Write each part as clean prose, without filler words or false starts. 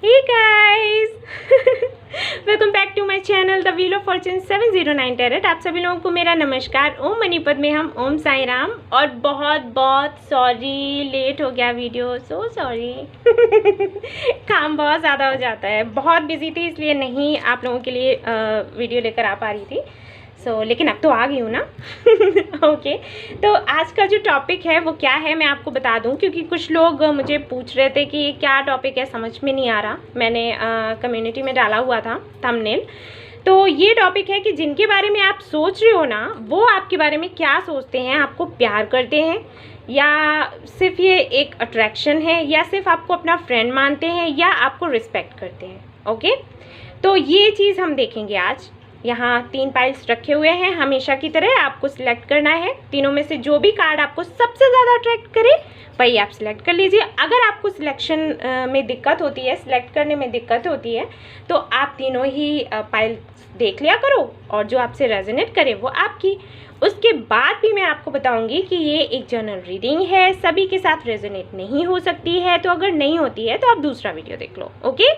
Hey guys, welcome back to my channel the wheel of fortune 709 tarot. आप सभी लोगों को मेरा नमस्कार। ओम मणिपद में हम ओम साई राम। और बहुत बहुत सॉरी, लेट हो गया वीडियो, सो सॉरी। काम बहुत ज़्यादा हो जाता है, बहुत बिजी थी इसलिए नहीं आप लोगों के लिए वीडियो लेकर आ पा रही थी। लेकिन अब तो आ गई हूँ ना। ओके, तो आज का जो टॉपिक है वो क्या है मैं आपको बता दूँ, क्योंकि कुछ लोग मुझे पूछ रहे थे कि क्या टॉपिक है, समझ में नहीं आ रहा। मैंने कम्युनिटी में डाला हुआ था थंबनेल। तो ये टॉपिक है कि जिनके बारे में आप सोच रहे हो ना, वो आपके बारे में क्या सोचते हैं, आपको प्यार करते हैं या सिर्फ ये एक अट्रैक्शन है, या सिर्फ आपको अपना फ्रेंड मानते हैं, या आपको रिस्पेक्ट करते हैं। ओके, तो ये चीज़ हम देखेंगे आज। यहाँ 3 पाइल्स रखे हुए हैं, हमेशा की तरह आपको सिलेक्ट करना है। तीनों में से जो भी कार्ड आपको सबसे ज़्यादा अट्रैक्ट करे वही आप सिलेक्ट कर लीजिए। अगर आपको सिलेक्शन में दिक्कत होती है, सिलेक्ट करने में दिक्कत होती है, तो आप तीनों ही पाइल्स देख लिया करो और जो आपसे रेजोनेट करे वो आपकी। उसके बाद भी मैं आपको बताऊंगी कि ये एक जनरल रीडिंग है, सभी के साथ रेजोनेट नहीं हो सकती है। तो अगर नहीं होती है तो आप दूसरा वीडियो देख लो। ओके,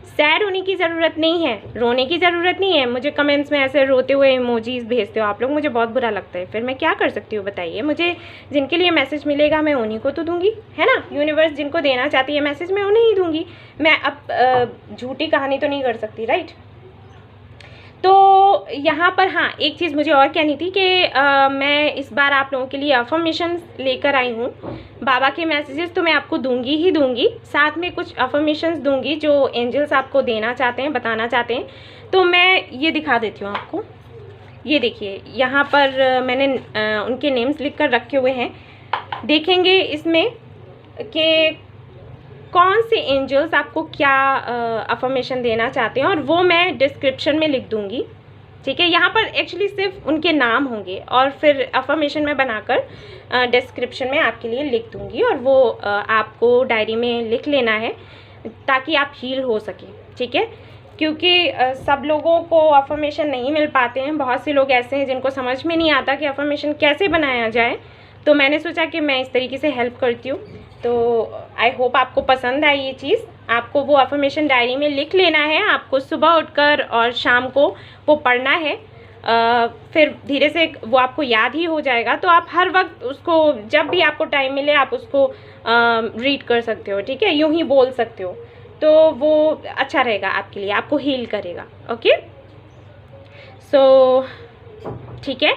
सैड होने की ज़रूरत नहीं है, रोने की ज़रूरत नहीं है। मुझे कमेंट्स में ऐसे रोते हुए इमोजीज भेजते हो आप लोग, मुझे बहुत बुरा लगता है। फिर मैं क्या कर सकती हूँ बताइए। मुझे जिनके लिए मैसेज मिलेगा मैं उन्हीं को तो दूंगी, है ना। यूनिवर्स जिनको देना चाहती है मैसेज मैं उन्हें ही दूंगी। मैं अब झूठी कहानी तो नहीं कर सकती, राइट। तो यहाँ पर हाँ, एक चीज़ मुझे और कहनी थी कि मैं इस बार आप लोगों के लिए अफर्मेशन लेकर आई हूँ। बाबा के मैसेजेस तो मैं आपको दूंगी ही दूंगी, साथ में कुछ अफर्मेशंस दूंगी जो एंजल्स आपको देना चाहते हैं, बताना चाहते हैं। तो मैं ये दिखा देती हूँ आपको। ये देखिए, यहाँ पर मैंने उनके नेम्स लिख कर रखे हुए हैं। देखेंगे इसमें कि कौन से एंजल्स आपको क्या अफर्मेशन देना चाहते हैं, और वो मैं डिस्क्रिप्शन में लिख दूंगी। ठीक है, यहाँ पर एक्चुअली सिर्फ उनके नाम होंगे और फिर अफर्मेशन में बनाकर डिस्क्रिप्शन में आपके लिए लिख दूंगी, और वो आपको डायरी में लिख लेना है ताकि आप हील हो सके। ठीक है, क्योंकि सब लोगों को अफर्मेशन नहीं मिल पाते हैं। बहुत से लोग ऐसे हैं जिनको समझ में नहीं आता कि अफर्मेशन कैसे बनाया जाए। तो मैंने सोचा कि मैं इस तरीके से हेल्प करती हूँ। तो आई होप आपको पसंद आई ये चीज़। आपको वो अफर्मेशन डायरी में लिख लेना है, आपको सुबह उठकर और शाम को वो पढ़ना है। फिर धीरे से वो आपको याद ही हो जाएगा। तो आप हर वक्त उसको, जब भी आपको टाइम मिले आप उसको रीड कर सकते हो। ठीक है, यूँ ही बोल सकते हो, तो वो अच्छा रहेगा आपके लिए, आपको हील करेगा। ओके, सो ठीक है,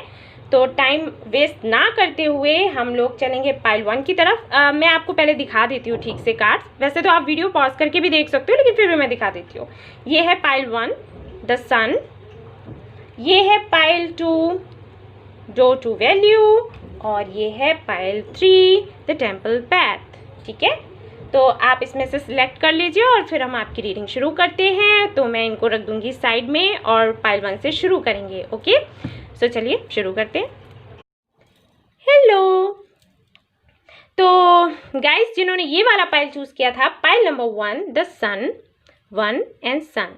तो टाइम वेस्ट ना करते हुए हम लोग चलेंगे पाइल 1 की तरफ। मैं आपको पहले दिखा देती हूँ ठीक से कार्ड्स। वैसे तो आप वीडियो पॉज करके भी देख सकते हो, लेकिन फिर भी मैं दिखा देती हूँ। ये है पाइल 1 द सन, ये है पाइल 2 डोर टू वैल्यू, और ये है पाइल 3 द टेम्पल पैथ। ठीक है, तो आप इसमें से सिलेक्ट कर लीजिए और फिर हम आपकी रीडिंग शुरू करते हैं। तो मैं इनको रख दूंगी साइड में और पाइल 1 से शुरू करेंगे। ओके, सो चलिए शुरू करते हैं। हेलो, तो गाइस जिन्होंने ये वाला पाइल चूज किया था, pile number 1 the sun, 1 and sun.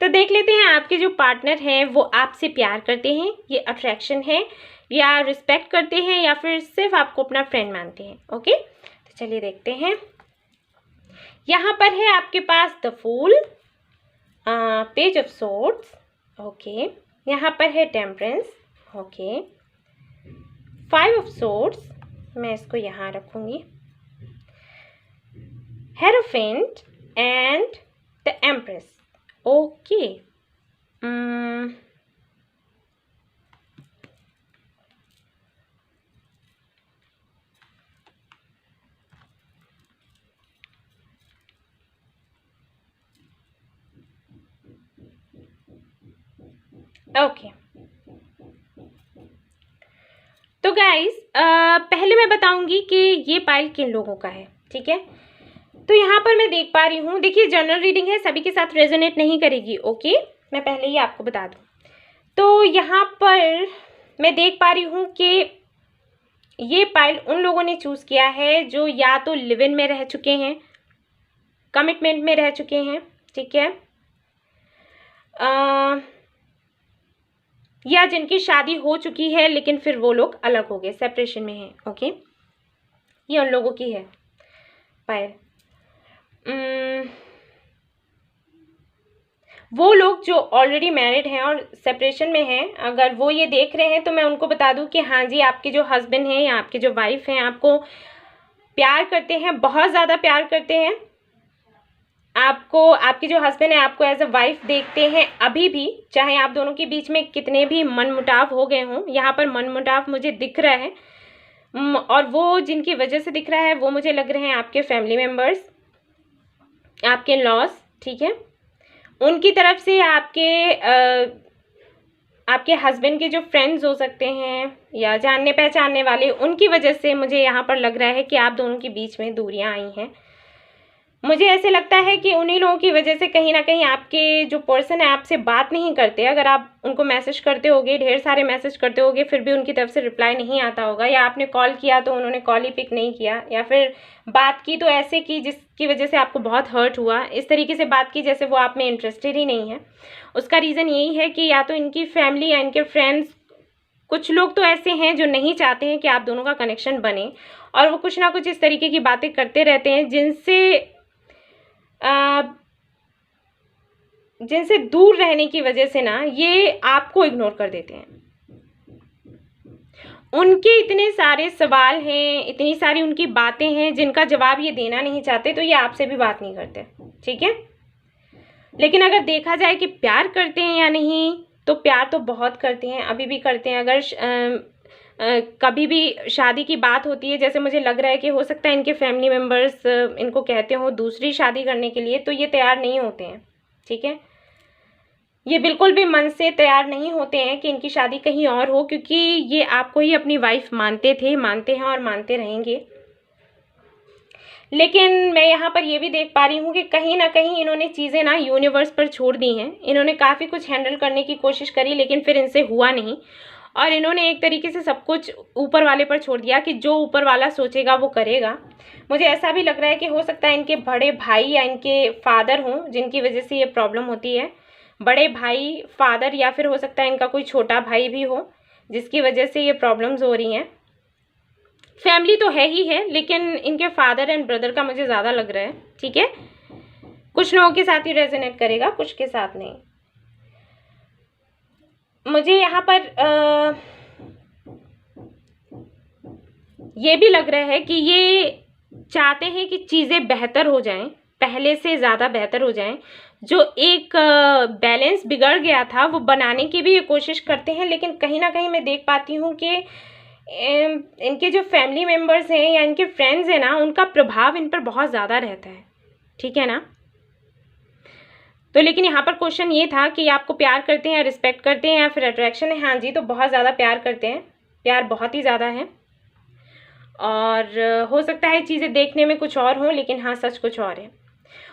तो देख लेते हैं आपके जो पार्टनर हैं वो आपसे प्यार करते हैं, ये अट्रैक्शन है, या रिस्पेक्ट करते हैं, या फिर सिर्फ आपको अपना फ्रेंड मानते हैं। ओके, तो चलिए देखते हैं। यहाँ पर है आपके पास the fool, page of swords. Okay, यहाँ पर है टेम्परेंस। ओके, 5 ऑफ सोर्ड्स, मैं इसको यहाँ रखूँगी, hierophant and the empress. Okay, okay. तो गाइस पहले मैं बताऊंगी कि ये पाइल किन लोगों का है। ठीक है, तो यहाँ पर मैं देख पा रही हूँ, देखिए जनरल रीडिंग है, सभी के साथ रेजोनेट नहीं करेगी। ओके, मैं पहले ही आपको बता दूँ। तो यहाँ पर मैं देख पा रही हूँ कि ये पाइल उन लोगों ने चूज़ किया है जो या तो लिव इन में रह चुके हैं, कमिटमेंट में रह चुके हैं। ठीक है, या जिनकी शादी हो चुकी है लेकिन फिर वो लोग अलग हो गए, सेपरेशन में हैं। ओके, ये उन लोगों की है पाइल। वो लोग जो ऑलरेडी मैरिड हैं और सेपरेशन में हैं, अगर वो ये देख रहे हैं तो मैं उनको बता दूं कि हाँ जी, आपके जो हस्बैंड हैं या आपके जो वाइफ हैं आपको प्यार करते हैं, बहुत ज़्यादा प्यार करते हैं। आपको, आपके जो हस्बैंड है आपको एज अ वाइफ देखते हैं अभी भी, चाहे आप दोनों के बीच में कितने भी मनमुटाव हो गए हों। यहाँ पर मनमुटाव मुझे दिख रहा है, और वो जिनकी वजह से दिख रहा है वो मुझे लग रहे हैं आपके फैमिली मेम्बर्स, आपके लॉस, ठीक है। उनकी तरफ से आपके हस्बैंड के जो फ्रेंड्स हो सकते हैं या जानने पहचानने वाले, उनकी वजह से मुझे यहाँ पर लग रहा है कि आप दोनों के बीच में दूरियां आई हैं। मुझे ऐसे लगता है कि उन्हीं लोगों की वजह से कहीं ना कहीं आपके जो पर्सन है आपसे बात नहीं करते। अगर आप उनको मैसेज करते होगे, ढेर सारे मैसेज करते होगे, फिर भी उनकी तरफ से रिप्लाई नहीं आता होगा, या आपने कॉल किया तो उन्होंने कॉल ही पिक नहीं किया, या फिर बात की तो ऐसे की जिसकी वजह से आपको बहुत हर्ट हुआ, इस तरीके से बात की जैसे वो आप में इंटरेस्टेड ही नहीं है। उसका रीज़न यही है कि या तो इनकी फैमिली या इनके फ्रेंड्स, कुछ लोग तो ऐसे हैं जो नहीं चाहते हैं कि आप दोनों का कनेक्शन बने, और वो कुछ ना कुछ इस तरीके की बातें करते रहते हैं जिनसे दूर रहने की वजह से ना ये आपको इग्नोर कर देते हैं। उनके इतने सारे सवाल हैं, इतनी सारी उनकी बातें हैं जिनका जवाब ये देना नहीं चाहते, तो ये आपसे भी बात नहीं करते, ठीक है। लेकिन अगर देखा जाए कि प्यार करते हैं या नहीं, तो प्यार तो बहुत करते हैं, अभी भी करते हैं। अगर कभी भी शादी की बात होती है, जैसे मुझे लग रहा है कि हो सकता है इनके फैमिली मेम्बर्स इनको कहते हो दूसरी शादी करने के लिए, तो ये तैयार नहीं होते हैं, ठीक है। ये बिल्कुल भी मन से तैयार नहीं होते हैं कि इनकी शादी कहीं और हो, क्योंकि ये आपको ही अपनी वाइफ मानते थे, मानते हैं और मानते रहेंगे। लेकिन मैं यहाँ पर ये भी देख पा रही हूँ कि कहीं ना कहीं इन्होंने चीज़ें ना यूनिवर्स पर छोड़ दी हैं। इन्होंने काफ़ी कुछ हैंडल करने की कोशिश करी, लेकिन फिर इनसे हुआ नहीं, और इन्होंने एक तरीके से सब कुछ ऊपर वाले पर छोड़ दिया कि जो ऊपर वाला सोचेगा वो करेगा। मुझे ऐसा भी लग रहा है कि हो सकता है इनके बड़े भाई या इनके फादर हों जिनकी वजह से ये प्रॉब्लम होती है। बड़े भाई, फादर, या फिर हो सकता है इनका कोई छोटा भाई भी हो जिसकी वजह से ये प्रॉब्लम्स हो रही हैं। फैमिली तो है ही है, लेकिन इनके फादर एंड ब्रदर का मुझे ज़्यादा लग रहा है, ठीक है। कुछ लोगों के साथ ही रेजोनेट करेगा, कुछ के साथ नहीं। मुझे यहाँ पर ये भी लग रहा है कि ये चाहते हैं कि चीज़ें बेहतर हो जाएं, पहले से ज़्यादा बेहतर हो जाएं। जो एक बैलेंस बिगड़ गया था वो बनाने की भी ये कोशिश करते हैं, लेकिन कहीं ना कहीं मैं देख पाती हूँ कि इनके जो फैमिली मेम्बर्स हैं या इनके फ्रेंड्स हैं ना, उनका प्रभाव इन पर बहुत ज़्यादा रहता है, ठीक है ना। तो लेकिन यहाँ पर क्वेश्चन ये था कि आपको प्यार करते हैं या रिस्पेक्ट करते हैं या फिर अट्रैक्शन है। हाँ जी, तो बहुत ज़्यादा प्यार करते हैं, प्यार बहुत ही ज़्यादा है, और हो सकता है चीज़ें देखने में कुछ और हों, लेकिन हाँ, सच कुछ और है।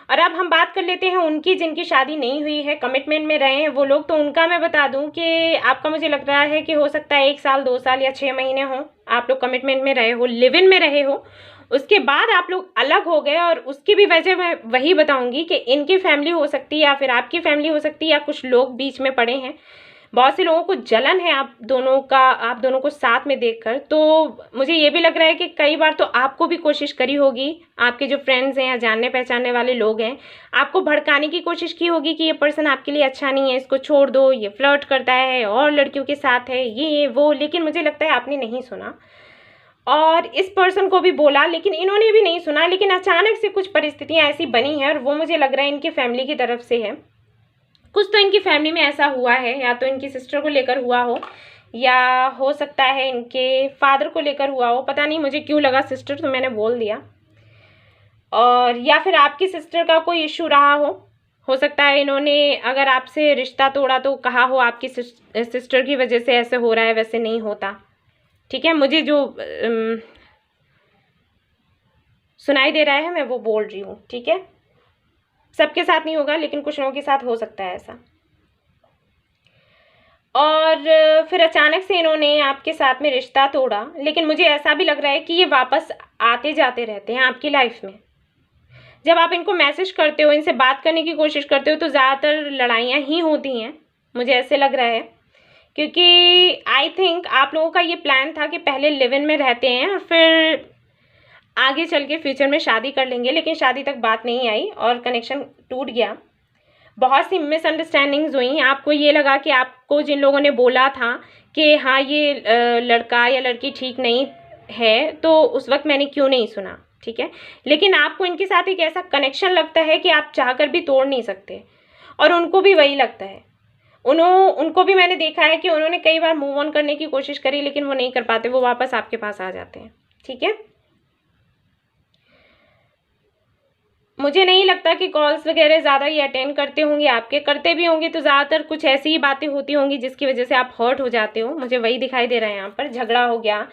और अब हम बात कर लेते हैं उनकी जिनकी शादी नहीं हुई है, कमिटमेंट में रहे हैं वो लोग। तो उनका मैं बता दूं कि आपका मुझे लग रहा है कि हो सकता है 1 साल, 2 साल या 6 महीने हो आप लोग कमिटमेंट में रहे हो, लिव इन में रहे हो। उसके बाद आप लोग अलग हो गए, और उसकी भी वजह मैं वही बताऊंगी कि इनकी फैमिली हो सकती है या फिर आपकी फैमिली हो सकती है, या कुछ लोग बीच में पड़े हैं। बहुत से लोगों को जलन है आप दोनों को साथ में देखकर। तो मुझे ये भी लग रहा है कि कई बार तो आपको भी कोशिश करी होगी, आपके जो फ्रेंड्स हैं या जानने पहचानने वाले लोग हैं, आपको भड़काने की कोशिश की होगी कि ये पर्सन आपके लिए अच्छा नहीं है, इसको छोड़ दो, ये फ्लर्ट करता है और लड़कियों के साथ है, ये वो। लेकिन मुझे लगता है आपने नहीं सुना, और इस पर्सन को भी बोला, लेकिन इन्होंने भी नहीं सुना। लेकिन अचानक से कुछ परिस्थितियाँ ऐसी बनी हैं, और वो मुझे लग रहा है इनकी फैमिली की तरफ से है। कुछ तो इनकी फैमिली में ऐसा हुआ है, या तो इनकी सिस्टर को लेकर हुआ हो, या हो सकता है इनके फादर को लेकर हुआ हो। पता नहीं, मुझे क्यों लगा सिस्टर, तो मैंने बोल दिया। और या फिर आपकी सिस्टर का कोई इशू रहा हो सकता है इन्होंने अगर आपसे रिश्ता तोड़ा तो कहा हो आपकी सिस्टर की वजह से ऐसे हो रहा है, वैसे नहीं होता, ठीक है। मुझे जो सुनाई दे रहा है मैं वो बोल रही हूँ, ठीक है। सबके साथ नहीं होगा, लेकिन कुछ लोगों के साथ हो सकता है ऐसा। और फिर अचानक से इन्होंने आपके साथ में रिश्ता तोड़ा, लेकिन मुझे ऐसा भी लग रहा है कि ये वापस आते जाते रहते हैं आपकी लाइफ में। जब आप इनको मैसेज करते हो, इनसे बात करने की कोशिश करते हो, तो ज़्यादातर लड़ाइयाँ ही होती हैं, मुझे ऐसे लग रहा है। क्योंकि आई थिंक आप लोगों का ये प्लान था कि पहले लिव इन में रहते हैं और फिर आगे चल के फ्यूचर में शादी कर लेंगे, लेकिन शादी तक बात नहीं आई और कनेक्शन टूट गया। बहुत सी मिसअंडरस्टैंडिंग्स हुई। आपको ये लगा कि आपको जिन लोगों ने बोला था कि हाँ ये लड़का या लड़की ठीक नहीं है, तो उस वक्त मैंने क्यों नहीं सुना, ठीक है। लेकिन आपको इनके साथ एक ऐसा कनेक्शन लगता है कि आप चाहकर भी तोड़ नहीं सकते, और उनको भी वही लगता है। उनको भी मैंने देखा है कि उन्होंने कई बार मूव ऑन करने की कोशिश करी, लेकिन वो नहीं कर पाते, वो वापस आपके पास आ जाते हैं, ठीक है। मुझे नहीं लगता कि कॉल्स वगैरह ज़्यादा ये अटेंड करते होंगे, आपके करते भी होंगे तो ज़्यादातर कुछ ऐसी ही बातें होती होंगी जिसकी वजह से आप हर्ट हो जाते हो। मुझे वही दिखाई दे रहा है यहाँ पर, झगड़ा हो गया,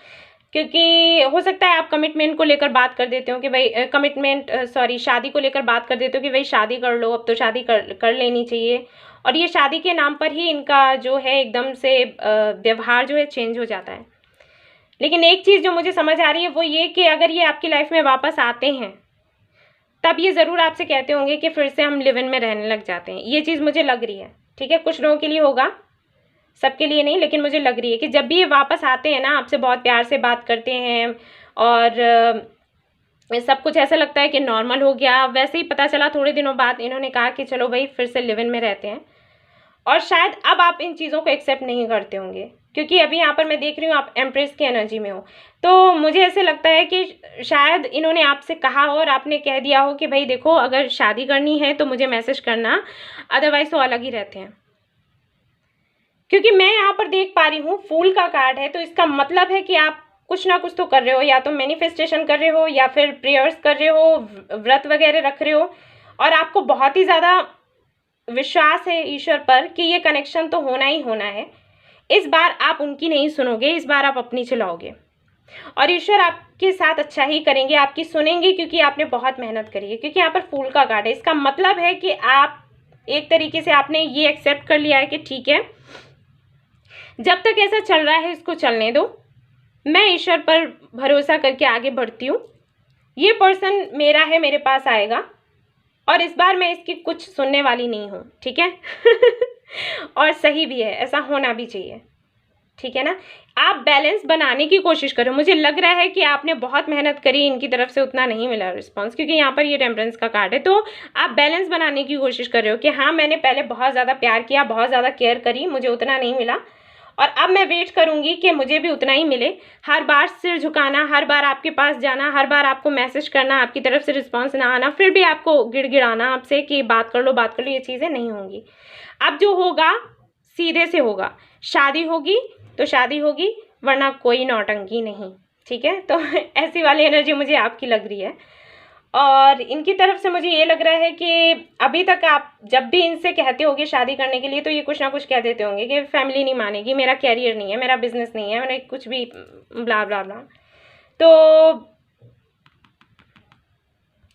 क्योंकि हो सकता है आप कमिटमेंट को लेकर बात कर देते हो कि भाई शादी को लेकर बात कर देते हो कि भाई शादी कर लो, अब तो शादी कर लेनी चाहिए। और ये शादी के नाम पर ही इनका जो है एकदम से व्यवहार जो है चेंज हो जाता है। लेकिन एक चीज़ जो मुझे समझ आ रही है वो ये कि अगर ये आपकी लाइफ में वापस आते हैं तब ये ज़रूर आपसे कहते होंगे कि फिर से हम लिव इन में रहने लग जाते हैं। ये चीज़ मुझे लग रही है, ठीक है। कुछ लोगों के लिए होगा, सबके लिए नहीं, लेकिन मुझे लग रही है कि जब भी ये वापस आते हैं ना, आपसे बहुत प्यार से बात करते हैं और सब कुछ ऐसा लगता है कि नॉर्मल हो गया। वैसे ही पता चला थोड़े दिनों बाद इन्होंने कहा कि चलो भाई फिर से लिव इन में रहते हैं, और शायद अब आप इन चीज़ों को एक्सेप्ट नहीं करते होंगे, क्योंकि अभी यहाँ पर मैं देख रही हूँ आप एम्प्रेस की एनर्जी में हो। तो मुझे ऐसे लगता है कि शायद इन्होंने आपसे कहा हो और आपने कह दिया हो कि भाई देखो अगर शादी करनी है तो मुझे मैसेज करना, अदरवाइज तो अलग ही रहते हैं। क्योंकि मैं यहाँ पर देख पा रही हूँ फूल का कार्ड है, तो इसका मतलब है कि आप कुछ ना कुछ तो कर रहे हो, या तो मैनिफेस्टेशन कर रहे हो या फिर प्रेयर्स कर रहे हो, व्रत वगैरह रख रहे हो, और आपको बहुत ही ज़्यादा विश्वास है ईश्वर पर कि ये कनेक्शन तो होना ही होना है। इस बार आप उनकी नहीं सुनोगे, इस बार आप अपनी चलाओगे, और ईश्वर आपके साथ अच्छा ही करेंगे, आपकी सुनेंगे, क्योंकि आपने बहुत मेहनत करी है। क्योंकि यहाँ पर फूल का कार्ड है, इसका मतलब है कि आप एक तरीके से आपने ये एक्सेप्ट कर लिया है कि ठीक है, जब तक ऐसा चल रहा है इसको चलने दो, मैं ईश्वर पर भरोसा करके आगे बढ़ती हूँ। ये पर्सन मेरा है, मेरे पास आएगा, और इस बार मैं इसकी कुछ सुनने वाली नहीं हूँ, ठीक है। और सही भी है, ऐसा होना भी चाहिए, ठीक है ना। आप बैलेंस बनाने की कोशिश करो। मुझे लग रहा है कि आपने बहुत मेहनत करी, इनकी तरफ से उतना नहीं मिला रिस्पांस, क्योंकि यहाँ पर ये टेम्परेंस का कार्ड है। तो आप बैलेंस बनाने की कोशिश कर रहे हो कि हाँ मैंने पहले बहुत ज़्यादा प्यार किया, बहुत ज़्यादा केयर करी, मुझे उतना नहीं मिला, और अब मैं वेट करूँगी कि मुझे भी उतना ही मिले। हर बार सिर झुकाना, हर बार आपके पास जाना, हर बार आपको मैसेज करना, आपकी तरफ से रिस्पांस ना आना, फिर भी आपको गिड़गिड़ाना आपसे कि बात कर लो बात कर लो, ये चीज़ें नहीं होंगी। अब जो होगा सीधे से होगा, शादी होगी तो शादी होगी, वरना कोई नौटंकी नहीं, ठीक है। तो ऐसी वाली एनर्जी मुझे आपकी लग रही है, और इनकी तरफ से मुझे ये लग रहा है कि अभी तक आप जब भी इनसे कहते होगे शादी करने के लिए, तो ये कुछ ना कुछ कह देते होंगे कि फैमिली नहीं मानेगी, मेरा कैरियर नहीं है, मेरा बिजनेस नहीं है, मैंने कुछ भी ब्ला ब्ला ब्ला। तो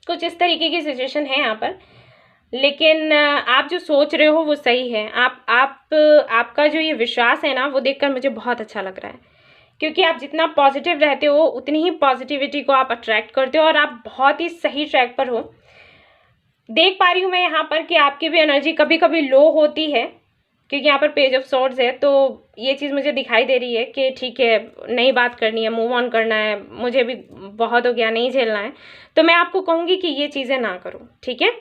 कुछ इस तरीके की सिचुएशन है यहाँ पर, लेकिन आप जो सोच रहे हो वो सही है। आपका जो ये विश्वास है ना, वो देखकर मुझे बहुत अच्छा लग रहा है, क्योंकि आप जितना पॉजिटिव रहते हो उतनी ही पॉजिटिविटी को आप अट्रैक्ट करते हो, और आप बहुत ही सही ट्रैक पर हो। देख पा रही हूँ मैं यहाँ पर कि आपकी भी एनर्जी कभी कभी लो होती है, क्योंकि यहाँ पर पेज ऑफ सॉर्ड्स है, तो ये चीज़ मुझे दिखाई दे रही है कि ठीक है नई बात करनी है, मूव ऑन करना है, मुझे भी बहुत हो गया, नहीं झेलना है। तो मैं आपको कहूँगी कि ये चीज़ें ना करो, ठीक है।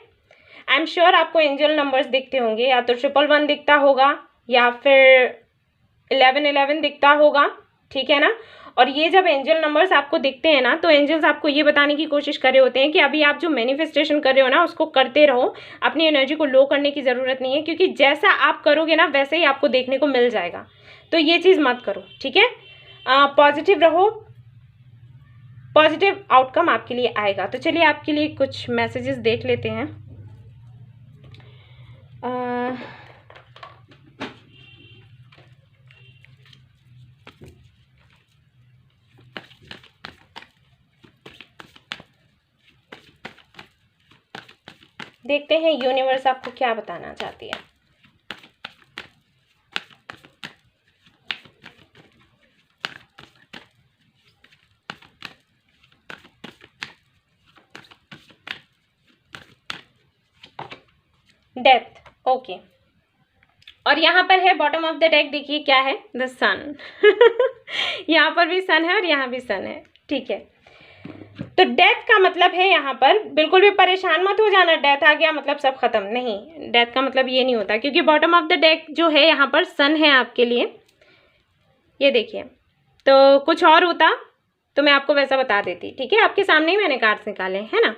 आई एम श्योर आपको एंजल नंबर्स दिखते होंगे, या तो 111 दिखता होगा या फिर 1111 दिखता होगा, ठीक है ना। और ये जब एंजल नंबर्स आपको दिखते हैं ना, तो एंजल्स आपको ये बताने की कोशिश कर रहे होते हैं कि अभी आप जो मैनिफेस्टेशन कर रहे हो ना, उसको करते रहो, अपनी एनर्जी को लो करने की ज़रूरत नहीं है, क्योंकि जैसा आप करोगे ना वैसे ही आपको देखने को मिल जाएगा। तो ये चीज़ मत करो, ठीक है। पॉजिटिव रहो, पॉजिटिव आउटकम आपके लिए आएगा। तो चलिए आपके लिए कुछ मैसेजेस देख लेते हैं। देखते हैं यूनिवर्स आपको क्या बताना चाहती है। Death, okay. और यहाँ पर है बॉटम ऑफ द डेक, देखिए क्या है, द सन। यहाँ पर भी सन है और यहाँ भी सन है, ठीक है। तो डेथ का मतलब है यहाँ पर, बिल्कुल भी परेशान मत हो जाना डेथ आ गया मतलब सब खत्म, नहीं, डेथ का मतलब ये नहीं होता, क्योंकि बॉटम ऑफ द डेक जो है यहाँ पर सन है आपके लिए, ये देखिए। तो कुछ और होता तो मैं आपको वैसा बता देती, ठीक है, आपके सामने ही मैंने कार्ड्स निकाले है ना।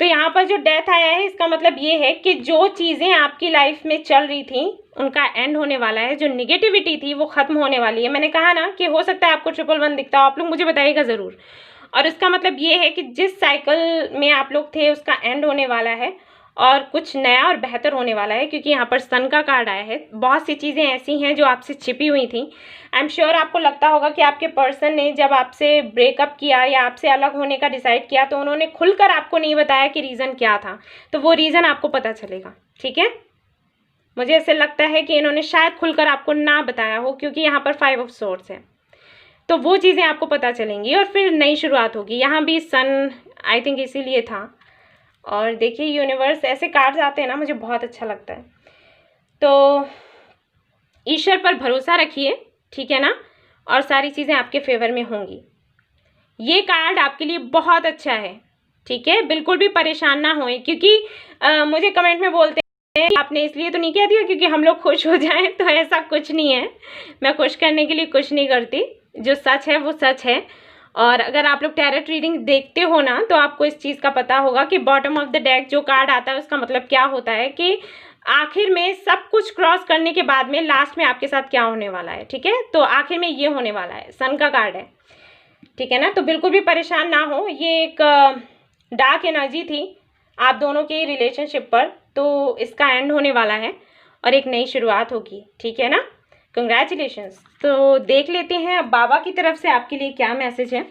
तो यहाँ पर जो डेथ आया है इसका मतलब ये है कि जो चीज़ें आपकी लाइफ में चल रही थी उनका एंड होने वाला है, जो निगेटिविटी थी वो खत्म होने वाली है। मैंने कहा ना कि हो सकता है आपको 111 दिखता हो, आप लोग मुझे बताइएगा ज़रूर। और इसका मतलब ये है कि जिस साइकिल में आप लोग थे उसका एंड होने वाला है और कुछ नया और बेहतर होने वाला है, क्योंकि यहाँ पर सन का कार्ड आया है। बहुत सी चीज़ें ऐसी हैं जो आपसे छिपी हुई थी। आई एम श्योर आपको लगता होगा कि आपके पर्सन ने जब आपसे ब्रेकअप किया या आपसे अलग होने का डिसाइड किया तो उन्होंने खुलकर आपको नहीं बताया कि रीज़न क्या था, तो वो रीज़न आपको पता चलेगा, ठीक है। मुझे ऐसे लगता है कि इन्होंने शायद खुलकर आपको ना बताया हो, क्योंकि यहाँ पर 5 ऑफ सोर्ड्स है, तो वो चीज़ें आपको पता चलेंगी और फिर नई शुरुआत होगी। यहाँ भी सन आई थिंक इसीलिए था। और देखिए यूनिवर्स, ऐसे कार्ड्स आते हैं ना मुझे बहुत अच्छा लगता है। तो ईश्वर पर भरोसा रखिए, ठीक है ना, और सारी चीज़ें आपके फेवर में होंगी। ये कार्ड आपके लिए बहुत अच्छा है, ठीक है, बिल्कुल भी परेशान ना होएं, क्योंकि मुझे कमेंट में बोलते हैं आपने इसलिए तो नहीं कह दिया क्योंकि हम लोग खुश हो जाएं, तो ऐसा कुछ नहीं है। मैं खुश करने के लिए कुछ नहीं करती, जो सच है वो सच है। और अगर आप लोग टैरोट रीडिंग देखते हो ना तो आपको इस चीज़ का पता होगा कि बॉटम ऑफ द डेक जो कार्ड आता है उसका मतलब क्या होता है, कि आखिर में सब कुछ क्रॉस करने के बाद में लास्ट में आपके साथ क्या होने वाला है, ठीक है। तो आखिर में ये होने वाला है, सन का कार्ड है, ठीक है ना। तो बिल्कुल भी परेशान ना हो, ये एक डार्क एनर्जी थी आप दोनों के रिलेशनशिप पर, तो इसका एंड होने वाला है और एक नई शुरुआत होगी, ठीक है ना। कंग्रेचुलेशंस। तो देख लेते हैं अब बाबा की तरफ से आपके लिए क्या मैसेज है।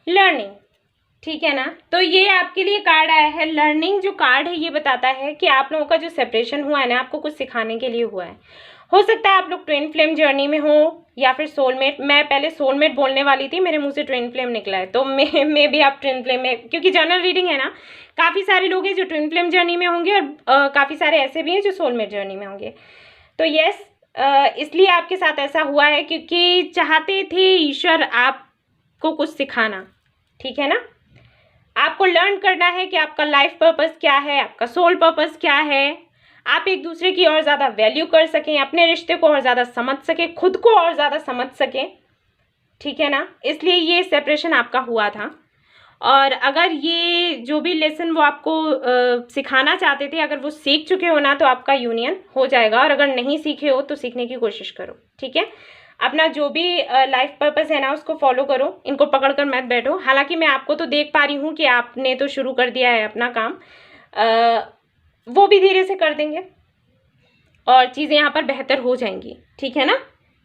लर्निंग, ठीक है ना। तो ये आपके लिए कार्ड आया है लर्निंग। जो कार्ड है ये बताता है कि आप लोगों का जो सेपरेशन हुआ है ना, आपको कुछ सिखाने के लिए हुआ है। हो सकता है आप लोग ट्विन फ्लेम जर्नी में हो या फिर सोलमेट। मैं पहले सोलमेट बोलने वाली थी, मेरे मुंह से ट्विन फ्लेम निकला है, तो मैं भी आप ट्विन फ्लेम में, क्योंकि जनरल रीडिंग है ना, काफ़ी सारे लोग हैं जो ट्विन फ्लेम जर्नी में होंगे और काफ़ी सारे ऐसे भी हैं जो सोलमेट जर्नी में होंगे। तो यस, इसलिए आपके साथ ऐसा हुआ है क्योंकि चाहते थे ईश्वर आपको कुछ सिखाना, ठीक है ना। आपको लर्न करना है कि आपका लाइफ पर्पस क्या है, आपका सोल पर्पस क्या है, आप एक दूसरे की और ज़्यादा वैल्यू कर सकें, अपने रिश्ते को और ज़्यादा समझ सकें, खुद को और ज़्यादा समझ सकें, ठीक है ना। इसलिए ये सेपरेशन आपका हुआ था। और अगर ये जो भी लेसन वो आपको सिखाना चाहते थे, अगर वो सीख चुके हो ना, तो आपका यूनियन हो जाएगा। और अगर नहीं सीखे हो तो सीखने की कोशिश करो, ठीक है। अपना जो भी लाइफ पर्पस है ना उसको फॉलो करो, इनको पकड़कर मत बैठो। हालांकि मैं आपको तो देख पा रही हूँ कि आपने तो शुरू कर दिया है अपना काम, वो भी धीरे से कर देंगे और चीज़ें यहाँ पर बेहतर हो जाएंगी, ठीक है ना।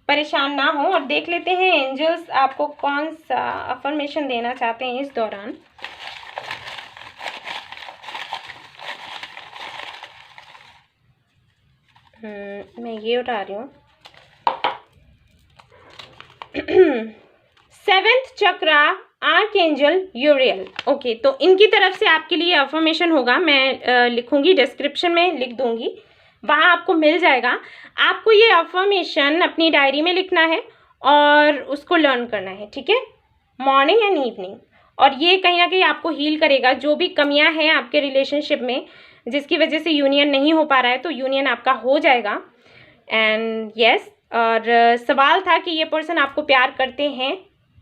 परेशान ना हो। और देख लेते हैं एंजल्स आपको कौन सा अफर्मेशन देना चाहते हैं इस दौरान। मैं ये उठा रही हूँ। 7th चक्रा आर्कएंजल यूरियल। ओके, तो इनकी तरफ से आपके लिए अफर्मेशन होगा। मैं लिखूंगी, डिस्क्रिप्शन में लिख दूंगी, वहाँ आपको मिल जाएगा। आपको ये अफर्मेशन अपनी डायरी में लिखना है और उसको लर्न करना है, ठीक है, मॉर्निंग एंड इवनिंग। और ये कहीं ना कहीं आपको हील करेगा। जो भी कमियां हैं आपके रिलेशनशिप में जिसकी वजह से यूनियन नहीं हो पा रहा है, तो यूनियन आपका हो जाएगा। एंड यस, और सवाल था कि ये पर्सन आपको प्यार करते हैं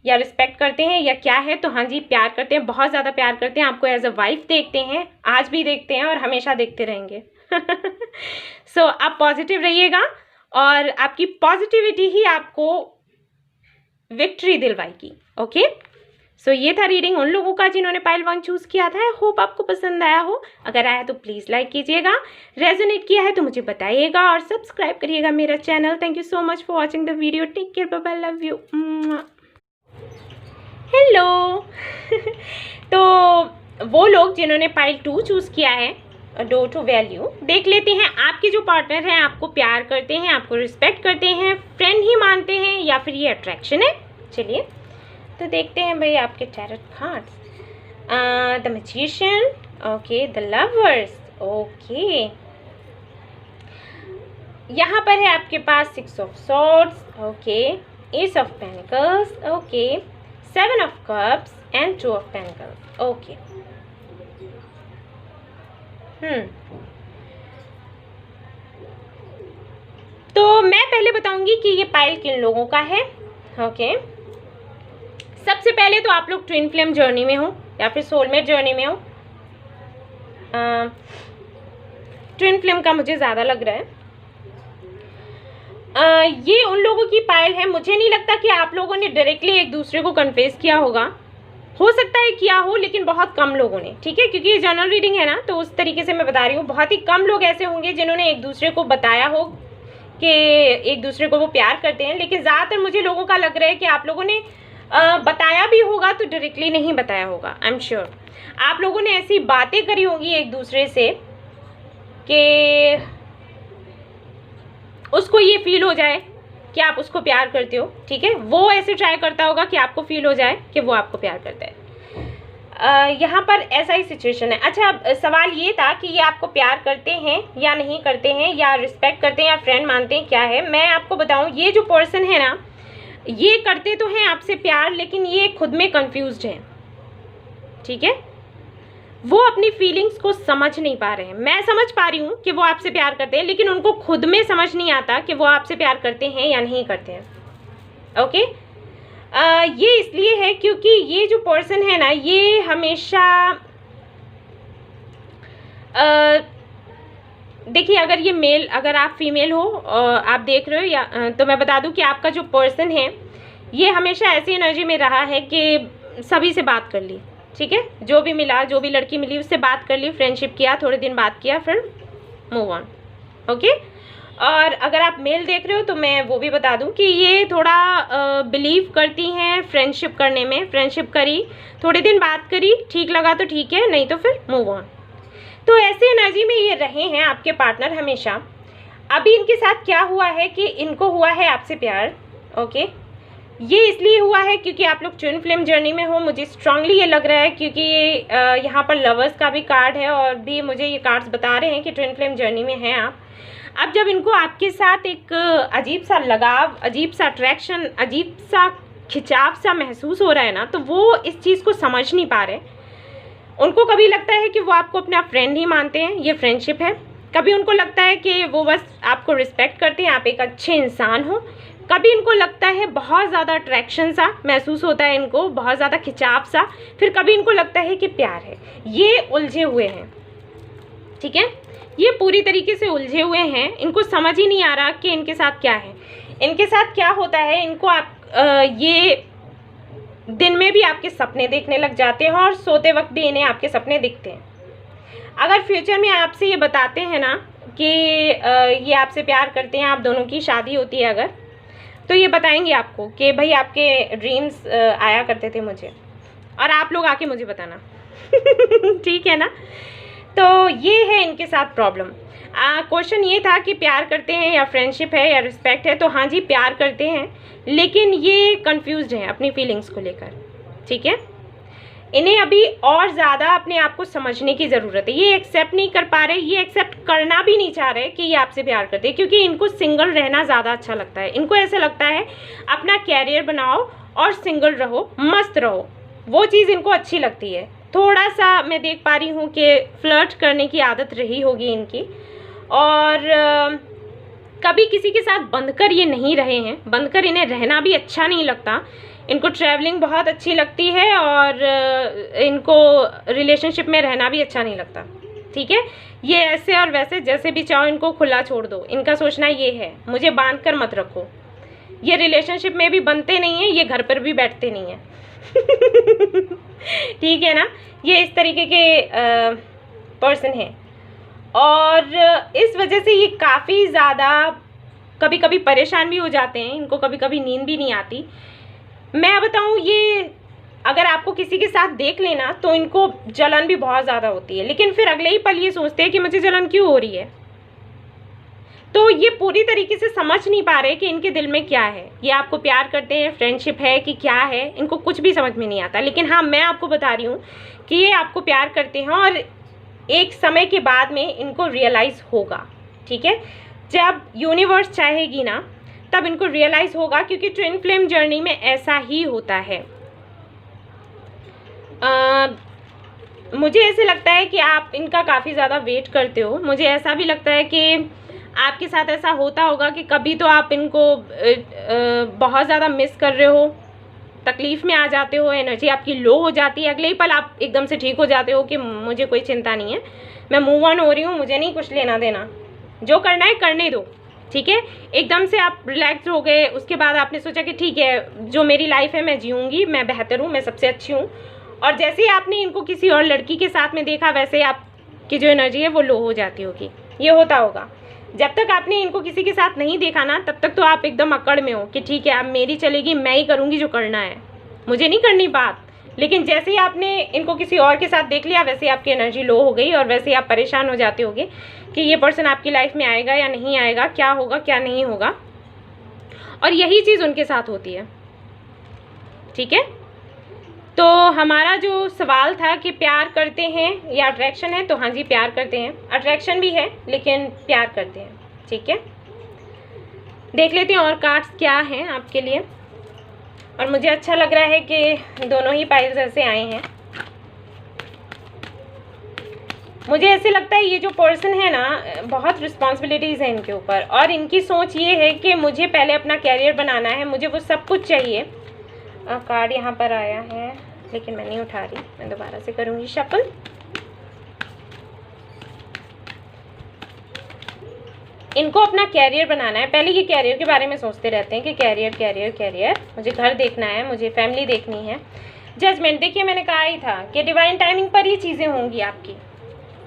या रिस्पेक्ट करते हैं या क्या है, तो हाँ जी, प्यार करते हैं, बहुत ज़्यादा प्यार करते हैं। आपको एज अ वाइफ देखते हैं, आज भी देखते हैं और हमेशा देखते रहेंगे। सो आप पॉजिटिव रहिएगा और आपकी पॉजिटिविटी ही आपको विक्ट्री दिलवाएगी। ओके, सो ये था रीडिंग उन लोगों का जिन्होंने पाइल 1 चूज़ किया था। आई होप आपको पसंद आया हो। अगर आया तो प्लीज़ लाइक कीजिएगा, रेजोनेट किया है तो मुझे बताइएगा और सब्सक्राइब करिएगा मेरा channel. Thank you so much for watching the video. Take care, bye bye, love you. Hello. तो वो लोग जिन्होंने पाइल 2 चूज़ किया है, डोर टू वैल्यू, देख लेते हैं आपके जो पार्टनर हैं आपको प्यार करते हैं, आपको रिस्पेक्ट करते हैं, फ्रेंड ही मानते हैं, या फिर ये अट्रैक्शन है। चलिए तो देखते हैं भाई आपके tarot cards. The magician, okay, the lovers, okay, यहाँ पर है आपके पास 6 of swords, okay, S of pentacles, okay, 7 of cups and 2 of pentacles, okay. तो मैं पहले बताऊंगी कि ये पाइल किन लोगों का है, ओके। सबसे पहले तो आप लोग ट्विन फ्लेम जर्नी में हो या फिर सोलमेट जर्नी में हो। ट्विन फ्लेम का मुझे ज़्यादा लग रहा है। ये उन लोगों की पाइल है, मुझे नहीं लगता कि आप लोगों ने डायरेक्टली एक दूसरे को कन्फेस किया होगा, हो सकता है किया हो लेकिन बहुत कम लोगों ने, ठीक है, क्योंकि ये जनरल रीडिंग है ना, तो उस तरीके से मैं बता रही हूँ। बहुत ही कम लोग ऐसे होंगे जिन्होंने एक दूसरे को बताया हो कि एक दूसरे को वो प्यार करते हैं, लेकिन ज़्यादातर मुझे लोगों का लग रहा है कि आप लोगों ने बताया भी होगा तो डायरेक्टली नहीं बताया होगा। आई एम श्योर आप लोगों ने ऐसी बातें करी होंगी एक दूसरे से कि उसको ये फील हो जाए कि आप उसको प्यार करते हो, ठीक है, वो ऐसे ट्राई करता होगा कि आपको फील हो जाए कि वो आपको प्यार करता है। यहाँ पर ऐसा ही सिचुएशन है। अच्छा, सवाल ये था कि ये आपको प्यार करते हैं या नहीं करते हैं, या रिस्पेक्ट करते हैं या फ्रेंड मानते हैं, क्या है। मैं आपको बताऊँ, ये जो पर्सन है ना, ये करते तो हैं आपसे प्यार, लेकिन ये खुद में कंफ्यूज्ड हैं, ठीक है, वो अपनी फीलिंग्स को समझ नहीं पा रहे हैं। मैं समझ पा रही हूँ कि वो आपसे प्यार करते हैं, लेकिन उनको खुद में समझ नहीं आता कि वो आपसे प्यार करते हैं या नहीं करते हैं, ओके। ये इसलिए है क्योंकि ये जो पर्सन है ना, ये हमेशा देखिए, अगर ये मेल, अगर आप फीमेल हो आप देख रहे हो, या तो मैं बता दूं कि आपका जो पर्सन है ये हमेशा ऐसी एनर्जी में रहा है कि सभी से बात कर ली, ठीक है, जो भी मिला, जो भी लड़की मिली उससे बात कर ली, फ्रेंडशिप किया, थोड़े दिन बात किया, फिर मूव ऑन, ओके। और अगर आप मेल देख रहे हो तो मैं वो भी बता दूं कि ये थोड़ा बिलीव करती हैं फ्रेंडशिप करने में। फ्रेंडशिप करी, थोड़े दिन बात करी, ठीक लगा तो ठीक है, नहीं तो फिर मूव ऑन। तो ऐसी एनर्जी में ये रहे हैं आपके पार्टनर हमेशा। अभी इनके साथ क्या हुआ है कि इनको हुआ है आपसे प्यार, ओके। ये इसलिए हुआ है क्योंकि आप लोग ट्विन फ्लेम जर्नी में हो, मुझे स्ट्रांगली ये लग रहा है, क्योंकि यहाँ पर लवर्स का भी कार्ड है और भी मुझे ये कार्ड्स बता रहे हैं कि ट्विन फ्लेम जर्नी में हैं आप। अब जब इनको आपके साथ एक अजीब सा लगाव, अजीब सा अट्रैक्शन, अजीब सा खिंचाव सा महसूस हो रहा है ना, तो वो इस चीज़ को समझ नहीं पा रहे। उनको कभी लगता है कि वो आपको अपना फ्रेंड ही मानते हैं, ये फ्रेंडशिप है। कभी उनको लगता है कि वो बस आपको रिस्पेक्ट करते हैं, आप एक अच्छे इंसान हो। कभी इनको लगता है बहुत ज़्यादा अट्रैक्शन सा महसूस होता है इनको, बहुत ज़्यादा खिंचाव सा। फिर कभी इनको लगता है कि प्यार है। ये उलझे हुए हैं, ठीक है, ये पूरी तरीके से उलझे हुए हैं। इनको समझ ही नहीं आ रहा कि इनके साथ क्या है, इनके साथ क्या होता है। इनको आप ये दिन में भी आपके सपने देखने लग जाते हैं और सोते वक्त भी इन्हें आपके सपने दिखते हैं। अगर फ्यूचर में आपसे ये बताते हैं ना कि ये आपसे प्यार करते हैं, आप दोनों की शादी होती है अगर, तो ये बताएंगे आपको कि भाई आपके ड्रीम्स आया करते थे मुझे, और आप लोग आके मुझे बताना ठीक है ना। तो ये है इनके साथ प्रॉब्लम। क्वेश्चन ये था कि प्यार करते हैं या फ्रेंडशिप है या रिस्पेक्ट है, तो हाँ जी प्यार करते हैं, लेकिन ये कंफ्यूज्ड हैं अपनी फीलिंग्स को लेकर, ठीक है। इन्हें अभी और ज़्यादा अपने आप को समझने की ज़रूरत है। ये एक्सेप्ट नहीं कर पा रहे, ये एक्सेप्ट करना भी नहीं चाह रहे कि ये आपसे प्यार करते हैं, क्योंकि इनको सिंगल रहना ज़्यादा अच्छा लगता है। इनको ऐसा लगता है अपना कैरियर बनाओ और सिंगल रहो, मस्त रहो, वो चीज़ इनको अच्छी लगती है। थोड़ा सा मैं देख पा रही हूँ कि फ्लर्ट करने की आदत रही होगी इनकी, और कभी किसी के साथ बंधकर ये नहीं रहे हैं। बंधकर इन्हें रहना भी अच्छा नहीं लगता। इनको ट्रैवलिंग बहुत अच्छी लगती है और इनको रिलेशनशिप में रहना भी अच्छा नहीं लगता, ठीक है। ये ऐसे और वैसे जैसे भी चाहो इनको खुला छोड़ दो। इनका सोचना ये है, मुझे बांध कर मत रखो। ये रिलेशनशिप में भी बनते नहीं हैं, ये घर पर भी बैठते नहीं हैं ठीक है ना। ये इस तरीके के पर्सन हैं, और इस वजह से ये काफ़ी ज़्यादा कभी कभी परेशान भी हो जाते हैं। इनको कभी कभी नींद भी नहीं आती। मैं बताऊँ, ये अगर आपको किसी के साथ देख लेना तो इनको जलन भी बहुत ज़्यादा होती है, लेकिन फिर अगले ही पल ये सोचते हैं कि मुझे जलन क्यों हो रही है। तो ये पूरी तरीके से समझ नहीं पा रहे कि इनके दिल में क्या है। ये आपको प्यार करते हैं, फ्रेंडशिप है कि क्या है, इनको कुछ भी समझ में नहीं आता। लेकिन हाँ, मैं आपको बता रही हूँ कि ये आपको प्यार करते हैं और एक समय के बाद में इनको रियलाइज़ होगा। ठीक है, जब यूनिवर्स चाहेगी ना तब इनको रियलाइज़ होगा, क्योंकि ट्विन फ्लेम जर्नी में ऐसा ही होता है। मुझे ऐसे लगता है कि आप इनका काफ़ी ज़्यादा वेट करते हो। मुझे ऐसा भी लगता है कि आपके साथ ऐसा होता होगा कि कभी तो आप इनको बहुत ज़्यादा मिस कर रहे हो, तकलीफ़ में आ जाते हो, एनर्जी आपकी लो हो जाती है, अगले ही पल आप एकदम से ठीक हो जाते हो कि मुझे कोई चिंता नहीं है, मैं मूव ऑन हो रही हूँ, मुझे नहीं कुछ लेना देना, जो करना है करने दो। ठीक है, एकदम से आप रिलैक्स हो गए। उसके बाद आपने सोचा कि ठीक है, जो मेरी लाइफ है मैं जीऊँगी, मैं बेहतर हूँ, मैं सबसे अच्छी हूँ। और जैसे ही आपने इनको किसी और लड़की के साथ में देखा, वैसे आपकी जो एनर्जी है वो लो हो जाती होगी। ये होता होगा। जब तक आपने इनको किसी के साथ नहीं देखा ना, तब तक तो आप एकदम अकड़ में हो कि ठीक है, अब मेरी चलेगी, मैं ही करूँगी जो करना है, मुझे नहीं करनी बात। लेकिन जैसे ही आपने इनको किसी और के साथ देख लिया, वैसे ही आपकी एनर्जी लो हो गई और वैसे ही आप परेशान हो जाते होगे कि ये पर्सन आपकी लाइफ में आएगा या नहीं आएगा, क्या होगा क्या नहीं होगा। और यही चीज़ उनके साथ होती है। ठीक है, तो हमारा जो सवाल था कि प्यार करते हैं या अट्रैक्शन है, तो हाँ जी, प्यार करते हैं। अट्रैक्शन भी है लेकिन प्यार करते हैं। ठीक है, देख लेते हैं और कार्ड्स क्या हैं आपके लिए। और मुझे अच्छा लग रहा है कि दोनों ही पाइल्स ऐसे आए हैं। मुझे ऐसे लगता है ये जो पर्सन है ना, बहुत रिस्पॉन्सिबिलिटीज़ हैं इनके ऊपर, और इनकी सोच ये है कि मुझे पहले अपना कैरियर बनाना है, मुझे वो सब कुछ चाहिए। कार्ड यहाँ पर आया है लेकिन मैं नहीं उठा रही, मैं दोबारा से करूँगी शफल। इनको अपना कैरियर बनाना है। पहले ये कैरियर के बारे में सोचते रहते हैं कि कैरियर कैरियर कैरियर, मुझे घर देखना है, मुझे फैमिली देखनी है। जजमेंट, देखिए मैंने कहा ही था कि डिवाइन टाइमिंग पर ही चीज़ें होंगी आपकी।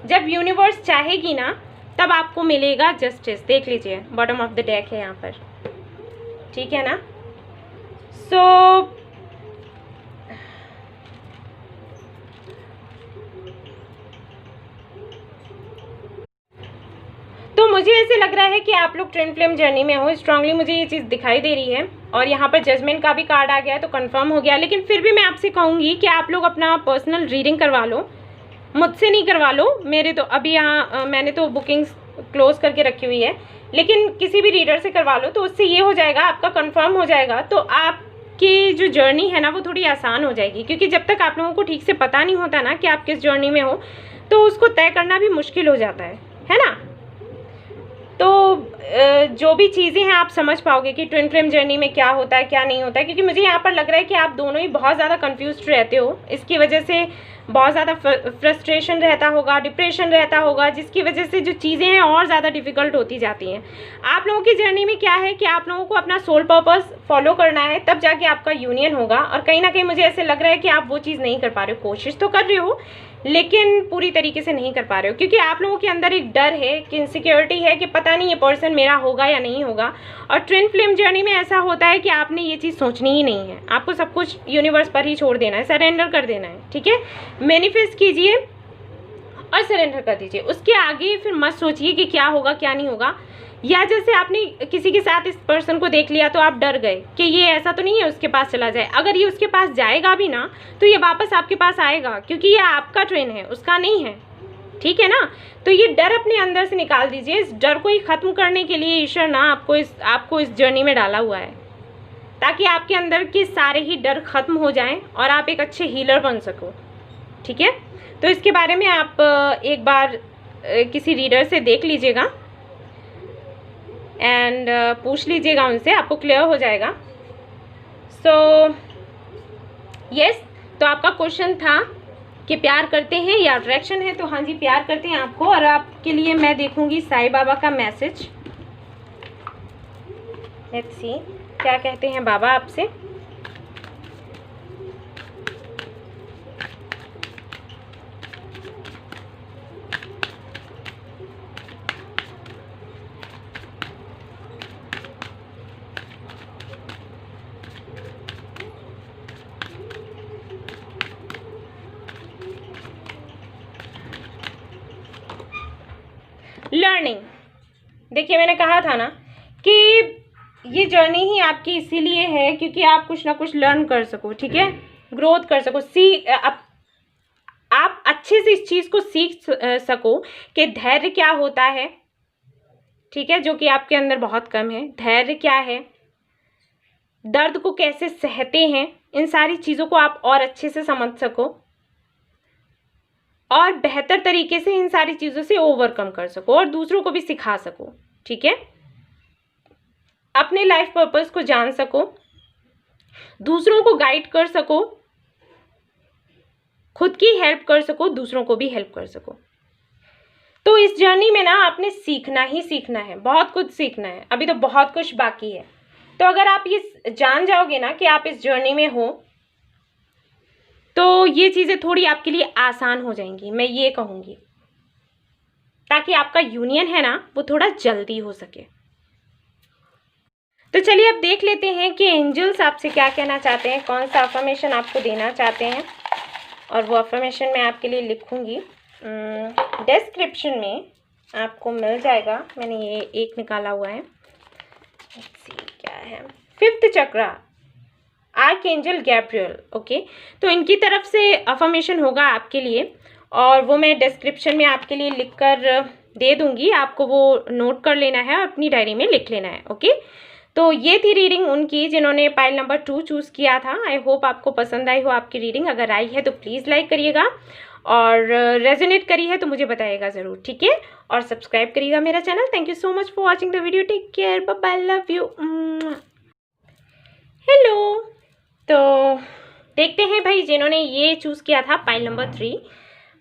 जब यूनिवर्स चाहेगी ना तब आपको मिलेगा जस्टिस। देख लीजिए, बॉटम ऑफ द डेक है यहाँ पर। ठीक है ना। सो तो मुझे ऐसे लग रहा है कि आप लोग ट्विन फ्लेम जर्नी में हो। स्ट्रांगली मुझे ये चीज़ दिखाई दे रही है। और यहाँ पर जजमेंट का भी कार्ड आ गया है, तो कंफर्म हो गया। लेकिन फिर भी मैं आपसे कहूँगी कि आप लोग अपना पर्सनल रीडिंग करवा लो, मुझसे नहीं करवा लो। मेरे तो अभी यहाँ मैंने तो बुकिंग्स क्लोज करके रखी हुई है, लेकिन किसी भी रीडर से करवा लो, तो उससे ये हो जाएगा, आपका कंफर्म हो जाएगा। तो आपकी जो जर्नी है ना वो थोड़ी आसान हो जाएगी, क्योंकि जब तक आप लोगों को ठीक से पता नहीं होता ना कि आप किस जर्नी में हो, तो उसको तय करना भी मुश्किल हो जाता है ना। तो जो भी चीज़ें हैं आप समझ पाओगे कि ट्विन फ्लेम जर्नी में क्या होता है क्या नहीं होता है। क्योंकि मुझे यहाँ पर लग रहा है कि आप दोनों ही बहुत ज़्यादा कंफ्यूज्ड रहते हो। इसकी वजह से बहुत ज़्यादा फ्रस्ट्रेशन रहता होगा, डिप्रेशन रहता होगा, जिसकी वजह से जो चीज़ें हैं और ज़्यादा डिफ़िकल्ट होती जाती हैं। आप लोगों की जर्नी में क्या है कि आप लोगों को अपना सोल पर्पस फॉलो करना है, तब जाके आपका यूनियन होगा। और कहीं ना कहीं मुझे ऐसे लग रहा है कि आप वो चीज़ नहीं कर पा रहे हो। कोशिश तो कर रहे हो लेकिन पूरी तरीके से नहीं कर पा रहे हो, क्योंकि आप लोगों के अंदर एक डर है कि इनसिक्योरिटी है कि पता नहीं ये पर्सन मेरा होगा या नहीं होगा। और ट्विन फ्लेम जर्नी में ऐसा होता है कि आपने ये चीज़ सोचनी ही नहीं है, आपको सब कुछ यूनिवर्स पर ही छोड़ देना है, सरेंडर कर देना है। ठीक है, मैनिफेस्ट कीजिए और सरेंडर कर दीजिए। उसके आगे फिर मत सोचिए कि क्या होगा क्या नहीं होगा। या जैसे आपने किसी के साथ इस पर्सन को देख लिया तो आप डर गए कि ये ऐसा तो नहीं है उसके पास चला जाए। अगर ये उसके पास जाएगा भी ना तो ये वापस आपके पास आएगा, क्योंकि ये आपका ट्विन है, उसका नहीं है। ठीक है ना। तो ये डर अपने अंदर से निकाल दीजिए। इस डर को ही ख़त्म करने के लिए ईश्वर ना आपको इस जर्नी में डाला हुआ है, ताकि आपके अंदर के सारे ही डर ख़त्म हो जाएं और आप एक अच्छे हीलर बन सको। ठीक है, तो इसके बारे में आप एक बार किसी रीडर से देख लीजिएगा एंड पूछ लीजिएगा उनसे, आपको क्लियर हो जाएगा। सो यस, तो आपका क्वेश्चन था कि प्यार करते हैं या अट्रैक्शन है। तो हाँ जी, प्यार करते हैं आपको। और आपके लिए मैं देखूंगी साईं बाबा का मैसेज। लेट्स सी क्या कहते हैं बाबा आपसे। लर्निंग। देखिए मैंने कहा था ना कि ये जर्नी ही आपकी इसीलिए है क्योंकि आप कुछ ना कुछ लर्न कर सको, ठीक है, ग्रोथ कर सको, आप अच्छे से इस चीज़ को सीख सको कि धैर्य क्या होता है, ठीक है, जो कि आपके अंदर बहुत कम है। धैर्य क्या है, दर्द को कैसे सहते हैं, इन सारी चीज़ों को आप और अच्छे से समझ सको और बेहतर तरीके से इन सारी चीज़ों से ओवरकम कर सको और दूसरों को भी सिखा सको, ठीक है। अपने लाइफ पर्पस को जान सको, दूसरों को गाइड कर सको, खुद की हेल्प कर सको, दूसरों को भी हेल्प कर सको। तो इस जर्नी में ना आपने सीखना ही सीखना है, बहुत कुछ सीखना है, अभी तो बहुत कुछ बाकी है। तो अगर आप ये जान जाओगे ना कि आप इस जर्नी में हो तो ये चीज़ें थोड़ी आपके लिए आसान हो जाएंगी, मैं ये कहूँगी, ताकि आपका यूनियन है ना वो थोड़ा जल्दी हो सके। तो चलिए अब देख लेते हैं कि एंजल्स आपसे क्या कहना चाहते हैं, कौन सा अफर्मेशन आपको देना चाहते हैं। और वो अफर्मेशन मैं आपके लिए लिखूँगी, डिस्क्रिप्शन में आपको मिल जाएगा। मैंने ये एक निकाला हुआ है, क्या है, 5th चक्रा, आर्कएंजल गैब्रियल। ओके, तो इनकी तरफ से अफर्मेशन होगा आपके लिए और वो मैं डिस्क्रिप्शन में आपके लिए लिखकर दे दूँगी, आपको वो नोट कर लेना है और अपनी डायरी में लिख लेना है। ओके, तो ये थी रीडिंग उनकी जिन्होंने पाइल नंबर 2 चूज़ किया था। आई होप आपको पसंद आई हो आपकी रीडिंग। अगर आई है तो प्लीज़ लाइक करिएगा और रेजोनेट करी है तो मुझे बताइएगा ज़रूर, ठीक है, और सब्सक्राइब करिएगा मेरा channel. Thank you so much for watching the video, take care, bye bye, love you. Hello, तो देखते हैं भाई जिन्होंने ये चूज़ किया था pile number 3,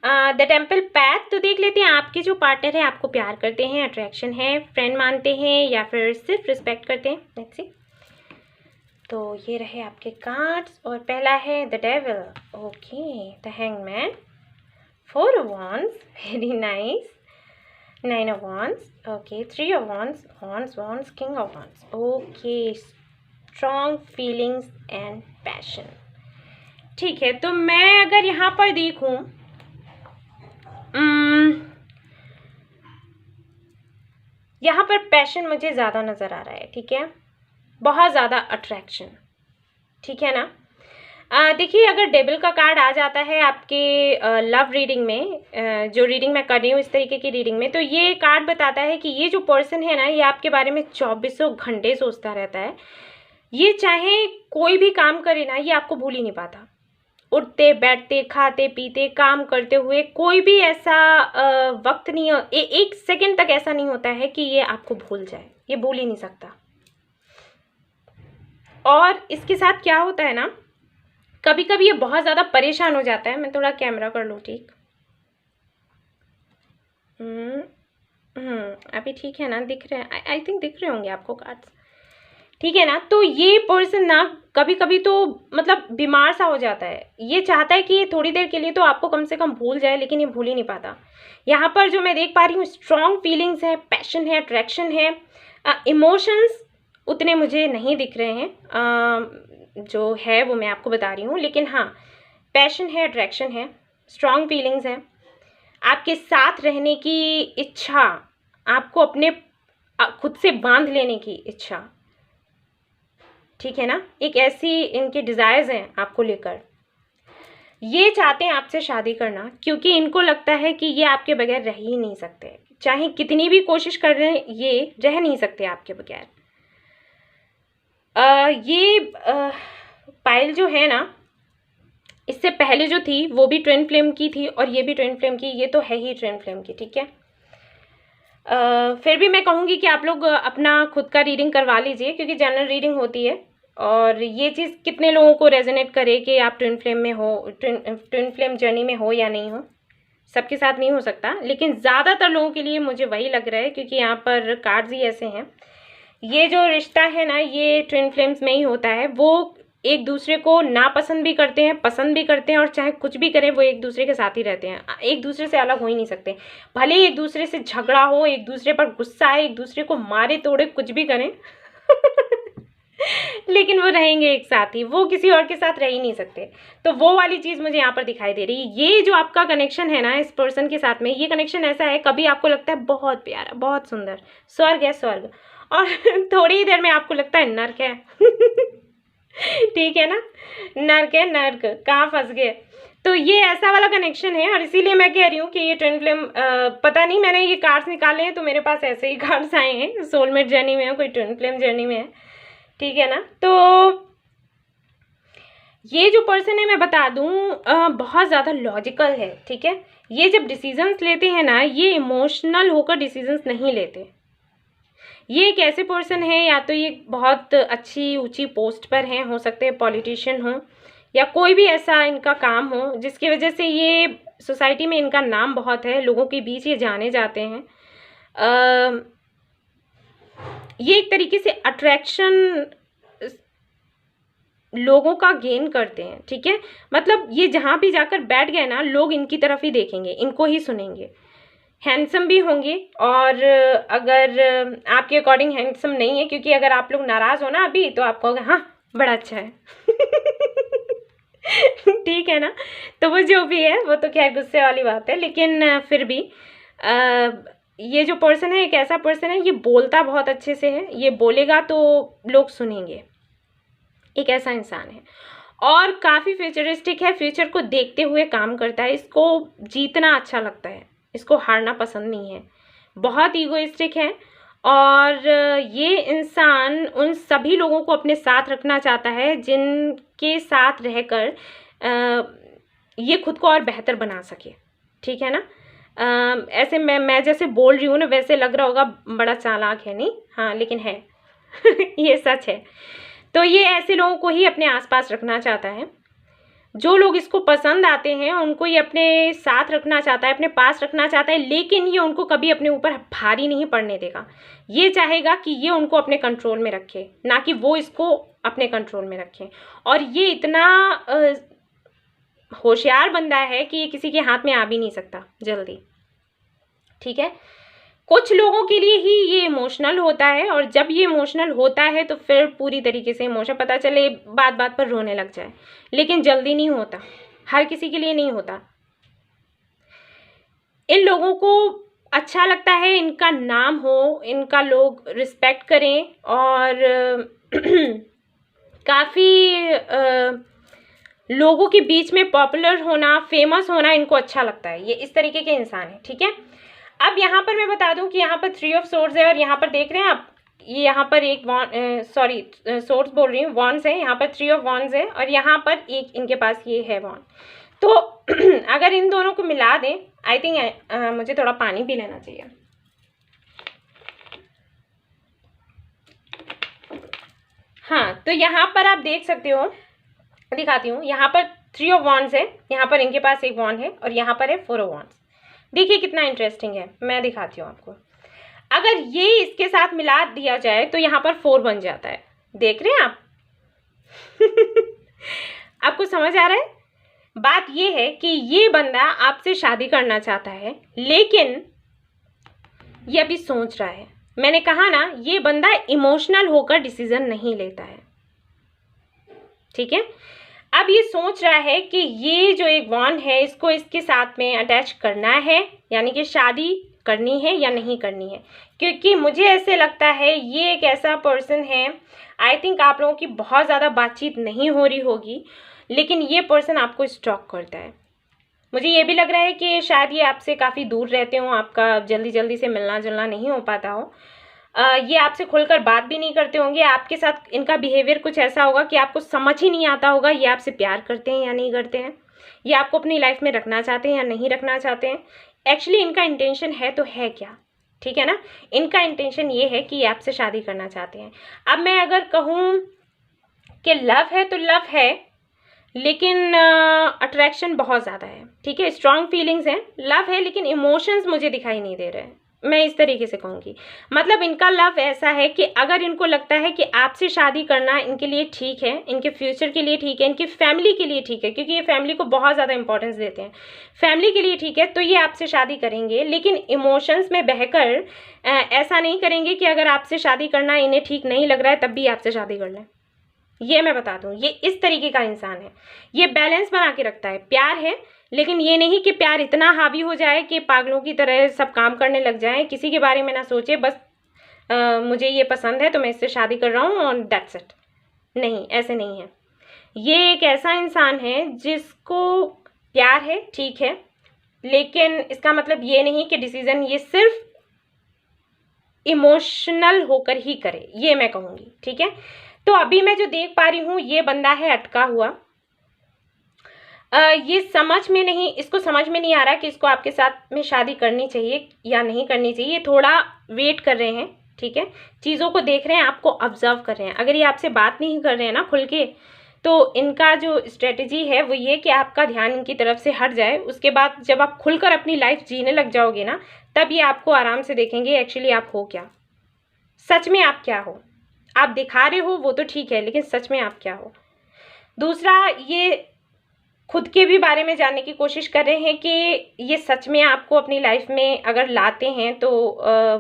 the temple path. तो देख लेते हैं आपके जो पार्टनर है आपको प्यार करते हैं, अट्रैक्शन है, फ्रेंड मानते हैं या फिर सिर्फ रिस्पेक्ट करते हैं। Let's see. तो ये रहे आपके कार्ड्स और पहला है the devil, okay, the hangman, 4 of wands, very nice, 9 of wands, okay, 3 of wands, wands, king of wands, okay, strong feelings and passion. ठीक है, तो मैं अगर यहाँ पर देखूँ यहाँ पर पैशन मुझे ज़्यादा नज़र आ रहा है, ठीक है, बहुत ज़्यादा अट्रैक्शन, ठीक है ना। देखिए अगर डेविल का कार्ड आ जाता है आपके लव रीडिंग में, जो रीडिंग मैं कर रही हूँ इस तरीके की रीडिंग में, तो ये कार्ड बताता है कि ये जो पर्सन है ना ये आपके बारे में 24 घंटे सोचता रहता है। ये चाहे कोई भी काम करे ना ये आपको भूल ही नहीं पाता। उठते बैठते खाते पीते काम करते हुए कोई भी ऐसा वक्त नहीं, एक सेकंड तक ऐसा नहीं होता है कि ये आपको भूल जाए, ये भूल ही नहीं सकता। और इसके साथ क्या होता है ना, कभी कभी ये बहुत ज़्यादा परेशान हो जाता है। मैं थोड़ा कैमरा कर लूँ, ठीक, अभी ठीक है ना, दिख रहे हैं, आई थिंक दिख रहे होंगे आपको कार्ड्स, ठीक है ना। तो ये पर्सन ना कभी कभी तो मतलब बीमार सा हो जाता है, ये चाहता है कि ये थोड़ी देर के लिए तो आपको कम से कम भूल जाए, लेकिन ये भूल ही नहीं पाता। यहाँ पर जो मैं देख पा रही हूँ स्ट्रॉन्ग फीलिंग्स है, पैशन है, अट्रैक्शन है, इमोशंस उतने मुझे नहीं दिख रहे हैं, जो है वो मैं आपको बता रही हूँ, लेकिन हाँ पैशन है, अट्रैक्शन है, स्ट्रॉन्ग फीलिंग्स है, आपके साथ रहने की इच्छा, आपको अपने खुद से बांध लेने की इच्छा, ठीक है ना, एक ऐसी इनके डिज़ायर्स हैं आपको लेकर। ये चाहते हैं आपसे शादी करना क्योंकि इनको लगता है कि ये आपके बगैर रह ही नहीं सकते, चाहे कितनी भी कोशिश कर रहे हैं ये रह नहीं सकते आपके बगैर। ये पायल जो है ना इससे पहले जो थी वो भी ट्विन फ्लेम की थी और ये भी ट्विन फ्लेम की, ये तो है ही ट्विन फ्लेम की, ठीक है। फिर भी मैं कहूँगी कि आप लोग अपना खुद का रीडिंग करवा लीजिए क्योंकि जनरल रीडिंग होती है और ये चीज़ कितने लोगों को रेजोनेट करे कि आप ट्विन फ्लेम में हो, ट्विन फ्लेम जर्नी में हो या नहीं हो, सबके साथ नहीं हो सकता, लेकिन ज़्यादातर लोगों के लिए मुझे वही लग रहा है क्योंकि यहाँ पर कार्ड्स ही ऐसे हैं। ये जो रिश्ता है ना ये ट्विन फ्लेम्स में ही होता है, वो एक दूसरे को नापसंद भी करते हैं, पसंद भी करते हैं और चाहे कुछ भी करें वो एक दूसरे के साथ ही रहते हैं, एक दूसरे से अलग हो ही नहीं सकते। भले ही एक दूसरे से झगड़ा हो, एक दूसरे पर गुस्सा है, एक दूसरे को मारे तोड़े, कुछ भी करें लेकिन वो रहेंगे एक साथ ही, वो किसी और के साथ रह ही नहीं सकते। तो वो वाली चीज़ मुझे यहाँ पर दिखाई दे रही है। ये जो आपका कनेक्शन है ना इस पर्सन के साथ में, ये कनेक्शन ऐसा है, कभी आपको लगता है बहुत प्यारा, बहुत सुंदर, स्वर्ग है स्वर्ग, और थोड़ी ही देर में आपको लगता है नर्क है। ठीक है ना, नर्क है नर्क, कहाँ फंस गए। तो ये ऐसा वाला कनेक्शन है, और इसीलिए मैं कह रही हूँ कि ये ट्विन फ्लेम, पता नहीं, मैंने ये कार्ड्स निकाले हैं तो मेरे पास ऐसे ही कार्ड्स आए हैं। सोलमेट जर्नी में है, कोई ट्विन फ्लेम जर्नी में है, ठीक है ना। तो ये जो पर्सन है, मैं बता दूँ, बहुत ज़्यादा लॉजिकल है, ठीक है। ये जब डिसीजंस लेते हैं ना, ये इमोशनल होकर डिसीजंस नहीं लेते। ये एक ऐसे पर्सन है, या तो ये बहुत अच्छी ऊंची पोस्ट पर हैं, हो सकते हैं पॉलिटिशियन हो, या कोई भी ऐसा इनका काम हो जिसकी वजह से ये सोसाइटी में इनका नाम बहुत है, लोगों के बीच ये जाने जाते हैं। ये एक तरीके से अट्रैक्शन लोगों का गेन करते हैं, ठीक है। मतलब ये जहाँ भी जाकर बैठ गए ना, लोग इनकी तरफ ही देखेंगे, इनको ही सुनेंगे। हैंडसम भी होंगे, और अगर आपके अकॉर्डिंग हैंडसम नहीं है, क्योंकि अगर आप लोग नाराज़ हो ना अभी, तो आप कहोगे हाँ बड़ा अच्छा है। ठीक है ना। तो वो जो भी है वो तो खैर गुस्से वाली बात है, लेकिन फिर भी ये जो पर्सन है एक ऐसा पर्सन है, ये बोलता बहुत अच्छे से है, ये बोलेगा तो लोग सुनेंगे, एक ऐसा इंसान है। और काफ़ी फ्यूचरिस्टिक है, फ्यूचर को देखते हुए काम करता है, इसको जीतना अच्छा लगता है, इसको हारना पसंद नहीं है, बहुत ईगोइस्टिक है। और ये इंसान उन सभी लोगों को अपने साथ रखना चाहता है जिनके साथ रहकर ये खुद को और बेहतर बना सके, ठीक है ना। ऐसे मैं जैसे बोल रही हूँ ना, वैसे लग रहा होगा बड़ा चालाक है, नहीं, हाँ लेकिन है। ये सच है। तो ये ऐसे लोगों को ही अपने आसपास रखना चाहता है, जो लोग इसको पसंद आते हैं उनको ये अपने साथ रखना चाहता है, अपने पास रखना चाहता है, लेकिन ये उनको कभी अपने ऊपर भारी नहीं पड़ने देगा। ये चाहेगा कि ये उनको अपने कंट्रोल में रखे, ना कि वो इसको अपने कंट्रोल में रखें। और ये इतना होशियार बंदा है कि ये किसी के हाथ में आ भी नहीं सकता जल्दी, ठीक है। कुछ लोगों के लिए ही ये इमोशनल होता है, और जब ये इमोशनल होता है तो फिर पूरी तरीके से इमोशन, पता चले बात बात पर रोने लग जाए, लेकिन जल्दी नहीं होता, हर किसी के लिए नहीं होता। इन लोगों को अच्छा लगता है इनका नाम हो, इनका लोग रिस्पेक्ट करें, और काफ़ी लोगों के बीच में पॉपुलर होना, फेमस होना इनको अच्छा लगता है। ये इस तरीके के इंसान है, ठीक है। अब यहाँ पर मैं बता दूं कि यहाँ पर 3 ऑफ सोर्ड्स है, और यहाँ पर देख रहे हैं आप, ये यहाँ पर एक सोर्ड्स बोल रही हूँ, वॉन्ड्स है, यहाँ पर 3 ऑफ वॉन्ड्स है, और यहाँ पर एक इनके पास ये है वॉन्ड। तो अगर इन दोनों को मिला दें, आई थिंक मुझे थोड़ा पानी पी लेना चाहिए। हाँ, तो यहाँ पर आप देख सकते हो, दिखाती हूँ, यहाँ पर 3 ऑफ वॉन्ड्स है, यहाँ पर इनके पास एक वॉन्ड है, और यहाँ पर है 4 ऑफ वॉन्ड्स। देखिए कितना इंटरेस्टिंग है, मैं दिखाती हूँ आपको। अगर ये इसके साथ मिला दिया जाए तो यहाँ पर 4 बन जाता है, देख रहे हैं आप। आपको समझ आ रहा है? बात ये है कि ये बंदा आपसे शादी करना चाहता है, लेकिन ये अभी सोच रहा है। मैंने कहा ना, ये बंदा इमोशनल होकर डिसीजन नहीं लेता है, ठीक है। अब ये सोच रहा है कि ये जो एक वॉन्ड है, इसको इसके साथ में अटैच करना है, यानी कि शादी करनी है या नहीं करनी है। क्योंकि मुझे ऐसे लगता है ये एक ऐसा पर्सन है, आई थिंक आप लोगों की बहुत ज़्यादा बातचीत नहीं हो रही होगी, लेकिन ये पर्सन आपको स्टॉक करता है। मुझे ये भी लग रहा है कि शायद ये आपसे काफ़ी दूर रहते हो, आपका जल्दी जल्दी से मिलना जुलना नहीं हो पाता हो। ये आपसे खुलकर बात भी नहीं करते होंगे, आपके साथ इनका बिहेवियर कुछ ऐसा होगा कि आपको समझ ही नहीं आता होगा ये आपसे प्यार करते हैं या नहीं करते हैं, ये आपको अपनी लाइफ में रखना चाहते हैं या नहीं रखना चाहते हैं। एक्चुअली इनका इंटेंशन है तो है क्या, ठीक है ना। इनका इंटेंशन ये है कि ये आपसे शादी करना चाहते हैं। अब मैं अगर कहूँ कि लव है तो लव है, लेकिन अट्रैक्शन बहुत ज़्यादा है, ठीक है। स्ट्रॉन्ग फीलिंग्स हैं, लव है, लेकिन इमोशंस मुझे दिखाई नहीं दे रहे हैं, मैं इस तरीके से कहूँगी। मतलब इनका लव ऐसा है कि अगर इनको लगता है कि आपसे शादी करना इनके लिए ठीक है, इनके फ्यूचर के लिए ठीक है, इनकी फैमिली के लिए ठीक है, क्योंकि ये फैमिली को बहुत ज़्यादा इंपॉर्टेंस देते हैं, फैमिली के लिए ठीक है, तो ये आपसे शादी करेंगे। लेकिन इमोशंस में बहकर ऐसा नहीं करेंगे कि अगर आपसे शादी करना इन्हें ठीक नहीं लग रहा है तब भी आपसे शादी कर लें, ये मैं बता दूं, ये इस तरीके का इंसान है। ये बैलेंस बना के रखता है, प्यार है लेकिन ये नहीं कि प्यार इतना हावी हो जाए कि पागलों की तरह सब काम करने लग जाए, किसी के बारे में ना सोचे, बस मुझे ये पसंद है तो मैं इससे शादी कर रहा हूँ और दैट्स इट। नहीं, ऐसे नहीं है। ये एक ऐसा इंसान है जिसको प्यार है, ठीक है, लेकिन इसका मतलब ये नहीं कि डिसीजन ये सिर्फ इमोशनल होकर ही करे, ये मैं कहूँगी, ठीक है। तो अभी मैं जो देख पा रही हूँ, ये बंदा है अटका हुआ। ये इसको समझ में नहीं आ रहा कि इसको आपके साथ में शादी करनी चाहिए या नहीं करनी चाहिए। ये थोड़ा वेट कर रहे हैं, ठीक है, चीज़ों को देख रहे हैं, आपको ऑब्जर्व कर रहे हैं। अगर ये आपसे बात नहीं कर रहे हैं ना खुल के, तो इनका जो स्ट्रेटजी है वो ये कि आपका ध्यान इनकी तरफ से हट जाए। उसके बाद जब आप खुलकर अपनी लाइफ जीने लग जाओगे ना, तब ये आपको आराम से देखेंगे एक्चुअली आप हो क्या, सच में आप क्या हो। आप दिखा रहे हो वो तो ठीक है, लेकिन सच में आप क्या हो। दूसरा, ये खुद के भी बारे में जानने की कोशिश कर रहे हैं कि ये सच में आपको अपनी लाइफ में अगर लाते हैं तो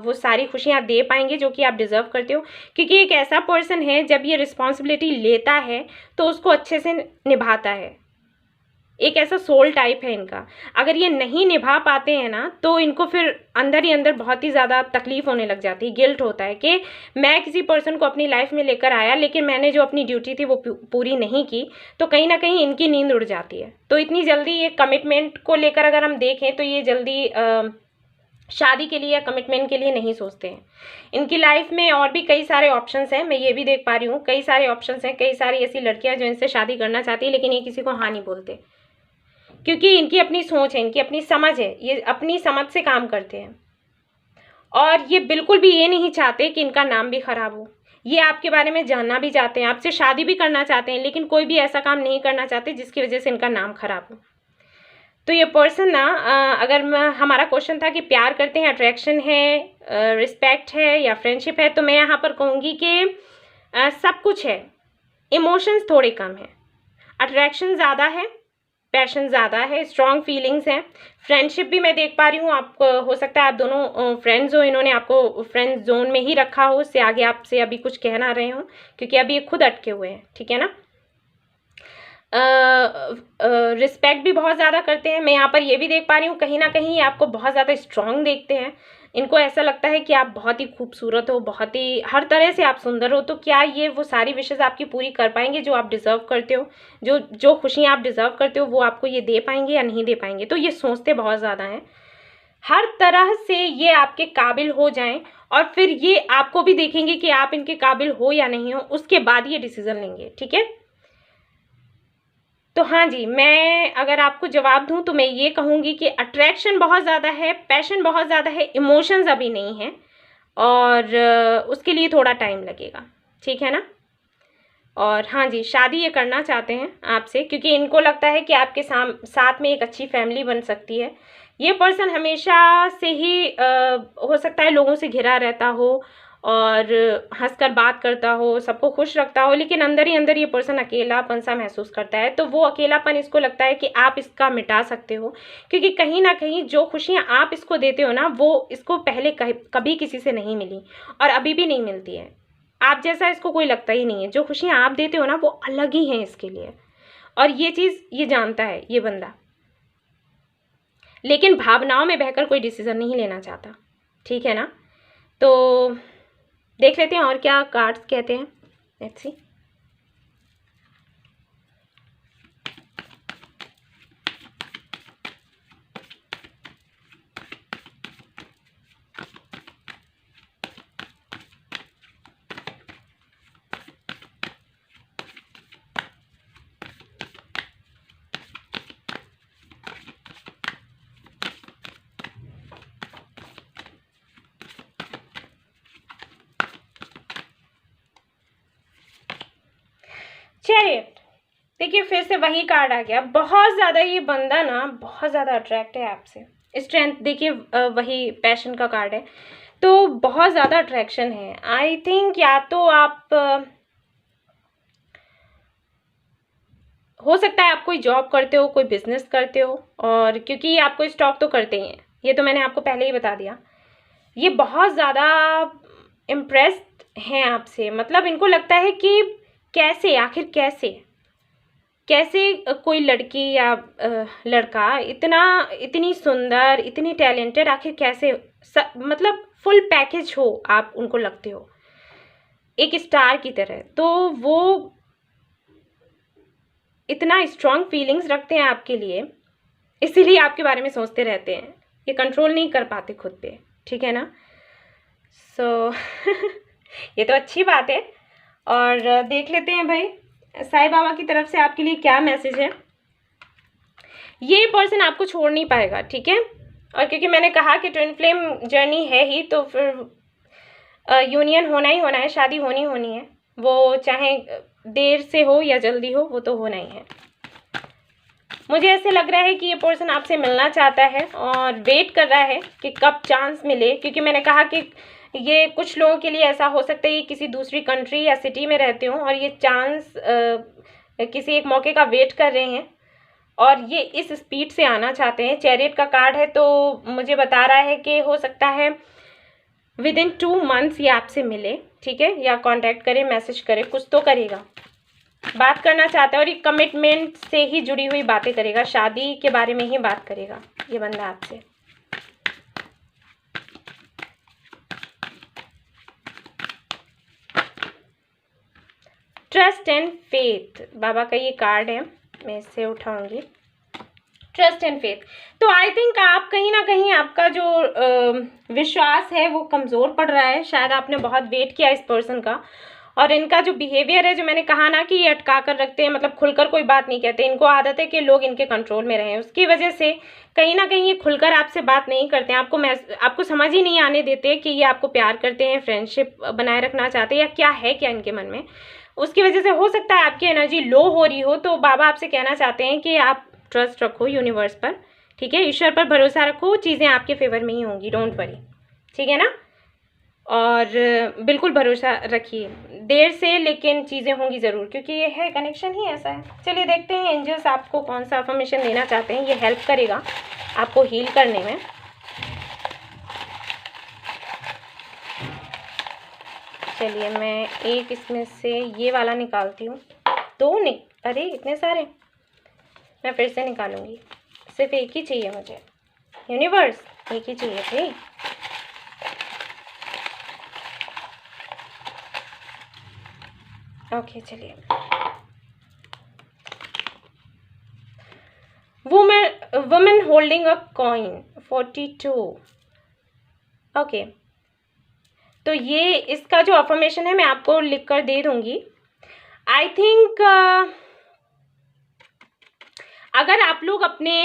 वो सारी खुशियाँ दे पाएंगे जो कि आप डिज़र्व करते हो। क्योंकि एक ऐसा पर्सन है, जब ये रिस्पॉन्सिबिलिटी लेता है तो उसको अच्छे से निभाता है। एक ऐसा सोल टाइप है इनका। अगर ये नहीं निभा पाते हैं ना, तो इनको फिर अंदर ही अंदर बहुत ही ज़्यादा तकलीफ होने लग जाती है, गिल्ट होता है कि मैं किसी पर्सन को अपनी लाइफ में लेकर आया लेकिन मैंने जो अपनी ड्यूटी थी वो पूरी नहीं की, तो कहीं ना कहीं इनकी नींद उड़ जाती है। तो इतनी जल्दी ये कमिटमेंट को लेकर अगर हम देखें तो ये जल्दी शादी के लिए या कमिटमेंट के लिए नहीं सोचते हैं। इनकी लाइफ में और भी कई सारे ऑप्शंस हैं, मैं ये भी देख पा रही हूँ, कई सारे ऑप्शंस हैं, कई सारी ऐसी लड़कियाँ जो इनसे शादी करना चाहती है, लेकिन ये किसी को हाँ नहीं बोलते, क्योंकि इनकी अपनी सोच है, इनकी अपनी समझ है, ये अपनी समझ से काम करते हैं। और ये बिल्कुल भी ये नहीं चाहते कि इनका नाम भी खराब हो। ये आपके बारे में जानना भी चाहते हैं, आपसे शादी भी करना चाहते हैं, लेकिन कोई भी ऐसा काम नहीं करना चाहते जिसकी वजह से इनका नाम खराब हो। तो ये पर्सन ना, अगर हमारा क्वेश्चन था कि प्यार करते हैं, अट्रैक्शन है, रिस्पेक्ट है या फ्रेंडशिप है, तो मैं यहाँ पर कहूँगी कि सब कुछ है, इमोशंस थोड़े कम हैं, अट्रैक्शन ज़्यादा है, पैशन ज़्यादा है, स्ट्रॉन्ग फीलिंग्स हैं, फ्रेंडशिप भी मैं देख पा रही हूँ। आप हो सकता है आप दोनों फ्रेंड्स हो, इन्होंने आपको फ्रेंड जोन में ही रखा हो, उससे आगे आपसे अभी कुछ कह ना रहे हो, क्योंकि अभी ये खुद अटके हुए हैं, ठीक है ना। रिस्पेक्ट भी बहुत ज़्यादा करते हैं। मैं यहाँ पर ये भी देख पा रही हूँ, कहीं ना कहीं ये आपको बहुत ज़्यादा स्ट्रॉन्ग देखते हैं। इनको ऐसा लगता है कि आप बहुत ही खूबसूरत हो, बहुत ही हर तरह से आप सुंदर हो। तो क्या ये वो सारी विशेज़ आपकी पूरी कर पाएंगे जो आप डिज़र्व करते हो, जो खुशियाँ आप डिज़र्व करते हो वो आपको ये दे पाएंगे या नहीं दे पाएंगे। तो ये सोचते बहुत ज़्यादा हैं, हर तरह से ये आपके काबिल हो जाएं और फिर ये आपको भी देखेंगे कि आप इनके काबिल हो या नहीं हो, उसके बाद ये डिसीज़न लेंगे, ठीक है। तो हाँ जी, मैं अगर आपको जवाब दूं तो मैं ये कहूँगी कि अट्रैक्शन बहुत ज़्यादा है, पैशन बहुत ज़्यादा है, इमोशंस अभी नहीं है, और उसके लिए थोड़ा टाइम लगेगा, ठीक है ना। और हाँ जी, शादी ये करना चाहते हैं आपसे, क्योंकि इनको लगता है कि आपके साथ में एक अच्छी फैमिली बन सकती है। ये पर्सन हमेशा से ही हो सकता है लोगों से घिरा रहता हो और हंसकर बात करता हो, सबको खुश रखता हो, लेकिन अंदर ही अंदर ये पर्सन अकेलापन सा महसूस करता है। तो वो अकेलापन इसको लगता है कि आप इसका मिटा सकते हो, क्योंकि कहीं ना कहीं जो खुशियाँ आप इसको देते हो ना, वो इसको पहले कभी किसी से नहीं मिली और अभी भी नहीं मिलती है। आप जैसा इसको कोई लगता ही नहीं है। जो खुशियाँ आप देते हो ना, वो अलग ही हैं इसके लिए, और ये चीज़ ये जानता है ये बंदा, लेकिन भावनाओं में बहकर कोई डिसीज़न नहीं लेना चाहता, ठीक है ना। तो देख लेते हैं और क्या कार्ड्स कहते हैं, लेट्स सी। चैरियट, देखिए फिर से वही कार्ड आ गया। बहुत ज़्यादा ये बंदा ना बहुत ज़्यादा अट्रैक्ट है आपसे। स्ट्रेंथ देखिए, वही पैशन का कार्ड है, तो बहुत ज़्यादा अट्रैक्शन है। आई थिंक या तो आप हो सकता है आप कोई जॉब करते हो, कोई बिजनेस करते हो, और क्योंकि ये आपको स्टॉक तो करते ही हैं, ये तो मैंने आपको पहले ही बता दिया। ये बहुत ज़्यादा इम्प्रेस्ड हैं आपसे, मतलब इनको लगता है कि कैसे, आखिर कैसे कैसे कोई लड़की या लड़का इतनी सुंदर, इतनी टैलेंटेड, आखिर कैसे मतलब फुल पैकेज हो आप उनको लगते हो एक स्टार की तरह, तो वो इतना स्ट्रांग फीलिंग्स रखते हैं आपके लिए, इसीलिए आपके बारे में सोचते रहते हैं, ये कंट्रोल नहीं कर पाते खुद पे, ठीक है ना। सो ये तो अच्छी बात है। और देख लेते हैं भाई साईं बाबा की तरफ से आपके लिए क्या मैसेज है। ये पर्सन आपको छोड़ नहीं पाएगा, ठीक है। और क्योंकि मैंने कहा कि ट्विन फ्लेम जर्नी है ही, तो फिर यूनियन होना ही होना है, शादी होनी है, वो चाहे देर से हो या जल्दी हो, वो तो होना ही है। मुझे ऐसे लग रहा है कि ये पर्सन आपसे मिलना चाहता है और वेट कर रहा है कि कब चांस मिले, क्योंकि मैंने कहा कि ये कुछ लोगों के लिए ऐसा हो सकता है कि किसी दूसरी कंट्री या सिटी में रहते हो और ये चांस किसी एक मौके का वेट कर रहे हैं और ये इस स्पीड से आना चाहते हैं। चैरियट का कार्ड है, तो मुझे बता रहा है कि हो सकता है विदिन 2 मंथ्स ये आपसे मिले, ठीक है, या कांटेक्ट करे, मैसेज करे, कुछ तो करेगा, बात करना चाहता है और ये कमिटमेंट से ही जुड़ी हुई बातें करेगा, शादी के बारे में ही बात करेगा ये बंदा आपसे। ट्रस्ट एंड फेथ, बाबा का ये कार्ड है, मैं इससे उठाऊंगी। ट्रस्ट एंड फेथ, तो आई थिंक आप कहीं ना कहीं आपका जो विश्वास है वो कमज़ोर पड़ रहा है। शायद आपने बहुत वेट किया इस पर्सन का, और इनका जो बिहेवियर है, जो मैंने कहा ना कि ये अटका कर रखते हैं, मतलब खुलकर कोई बात नहीं कहते, इनको आदत है कि लोग इनके कंट्रोल में रहें, उसकी वजह से कहीं ना कहीं ये खुलकर आपसे बात नहीं करते हैं, आपको समझ ही नहीं आने देते कि ये आपको प्यार करते हैं, फ्रेंडशिप बनाए रखना चाहते हैं, या क्या है क्या इनके मन में। उसकी वजह से हो सकता है आपकी एनर्जी लो हो रही हो, तो बाबा आपसे कहना चाहते हैं कि आप ट्रस्ट रखो यूनिवर्स पर, ठीक है, ईश्वर पर भरोसा रखो, चीज़ें आपके फेवर में ही होंगी, डोंट वरी, ठीक है ना। और बिल्कुल भरोसा रखिए, देर से लेकिन चीज़ें होंगी ज़रूर, क्योंकि ये है कनेक्शन ही ऐसा है। चलिए देखते हैं एंजल्स आपको कौन सा अफर्मेशन देना चाहते हैं, ये हेल्प करेगा आपको हील करने में। चलिए मैं एक इसमें से ये वाला निकालती हूँ, अरे इतने सारे, मैं फिर से निकालूंगी, सिर्फ एक ही चाहिए मुझे, यूनिवर्स एक ही चाहिए थे। ओके चलिए, women holding a coin 42। Okay, तो ये इसका जो अफर्मेशन है मैं आपको लिख कर दे दूंगी। आई थिंक अगर आप लोग अपने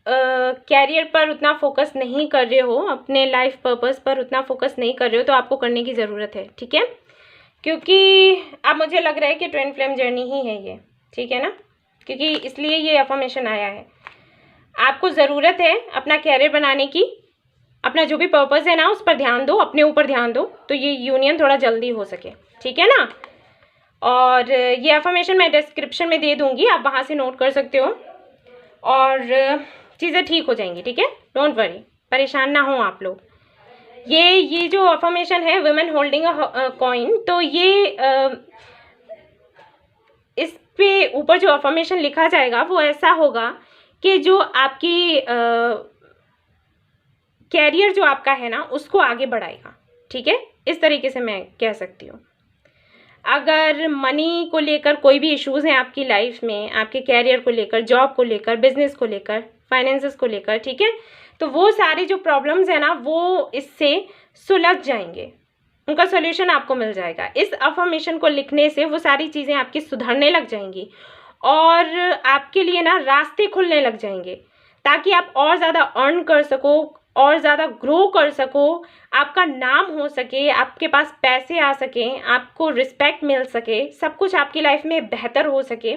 कैरियर पर उतना फोकस नहीं कर रहे हो, अपने लाइफ पर्पस पर उतना फोकस नहीं कर रहे हो, तो आपको करने की ज़रूरत है, ठीक है, क्योंकि अब मुझे लग रहा है कि ट्विन फ्लेम जर्नी ही है ये, ठीक है ना, क्योंकि इसलिए ये अफर्मेशन आया है। आपको ज़रूरत है अपना कैरियर बनाने की, अपना जो भी पर्पस है ना उस पर ध्यान दो, अपने ऊपर ध्यान दो, तो ये यूनियन थोड़ा जल्दी हो सके, ठीक है ना। और ये अफर्मेशन मैं डिस्क्रिप्शन में दे दूंगी, आप वहाँ से नोट कर सकते हो और चीज़ें ठीक हो जाएंगी, ठीक है, डोंट वरी, परेशान ना हो आप लोग। ये जो अफर्मेशन है वुमेन होल्डिंग अ कॉइन, तो ये इस पे ऊपर जो अफर्मेशन लिखा जाएगा वो ऐसा होगा कि जो आपकी कैरियर जो आपका है ना उसको आगे बढ़ाएगा, ठीक है, इस तरीके से मैं कह सकती हूँ। अगर मनी को लेकर कोई भी इश्यूज़ हैं आपकी लाइफ में, आपके कैरियर को लेकर, जॉब को लेकर, बिजनेस को लेकर, फाइनेंसेस को लेकर, ठीक है, तो वो सारी जो प्रॉब्लम्स है ना वो इससे सुलझ जाएंगे, उनका सॉल्यूशन आपको मिल जाएगा। इस अफर्मेशन को लिखने से वो सारी चीज़ें आपकी सुधरने लग जाएंगी और आपके लिए ना रास्ते खुलने लग जाएंगे, ताकि आप और ज़्यादा अर्न कर सको, और ज़्यादा ग्रो कर सको, आपका नाम हो सके, आपके पास पैसे आ सकें, आपको रिस्पेक्ट मिल सके, सब कुछ आपकी लाइफ में बेहतर हो सके।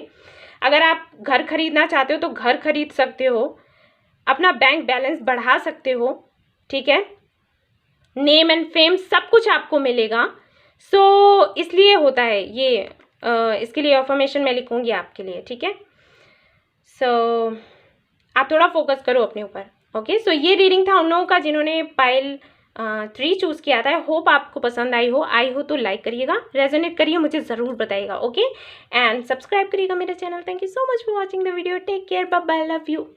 अगर आप घर खरीदना चाहते हो तो घर खरीद सकते हो, अपना बैंक बैलेंस बढ़ा सकते हो, ठीक है, नेम एंड फेम सब कुछ आपको मिलेगा। सो इसलिए होता है ये, इसके लिए अफर्मेशन मैं लिखूंगी आपके लिए, ठीक है। सो आप थोड़ा फोकस करो अपने ऊपर, ओके। सो ये रीडिंग था उन लोगों का जिन्होंने पायल 3 चूज़ किया था। आई होप आपको पसंद आई हो तो लाइक करिएगा, रेजोनेट करिए, मुझे ज़रूर बताइएगा। ओके, एंड सब्सक्राइब करिएगा मेरा channel. Thank you so much for watching the video. Take care, bye bye, love you.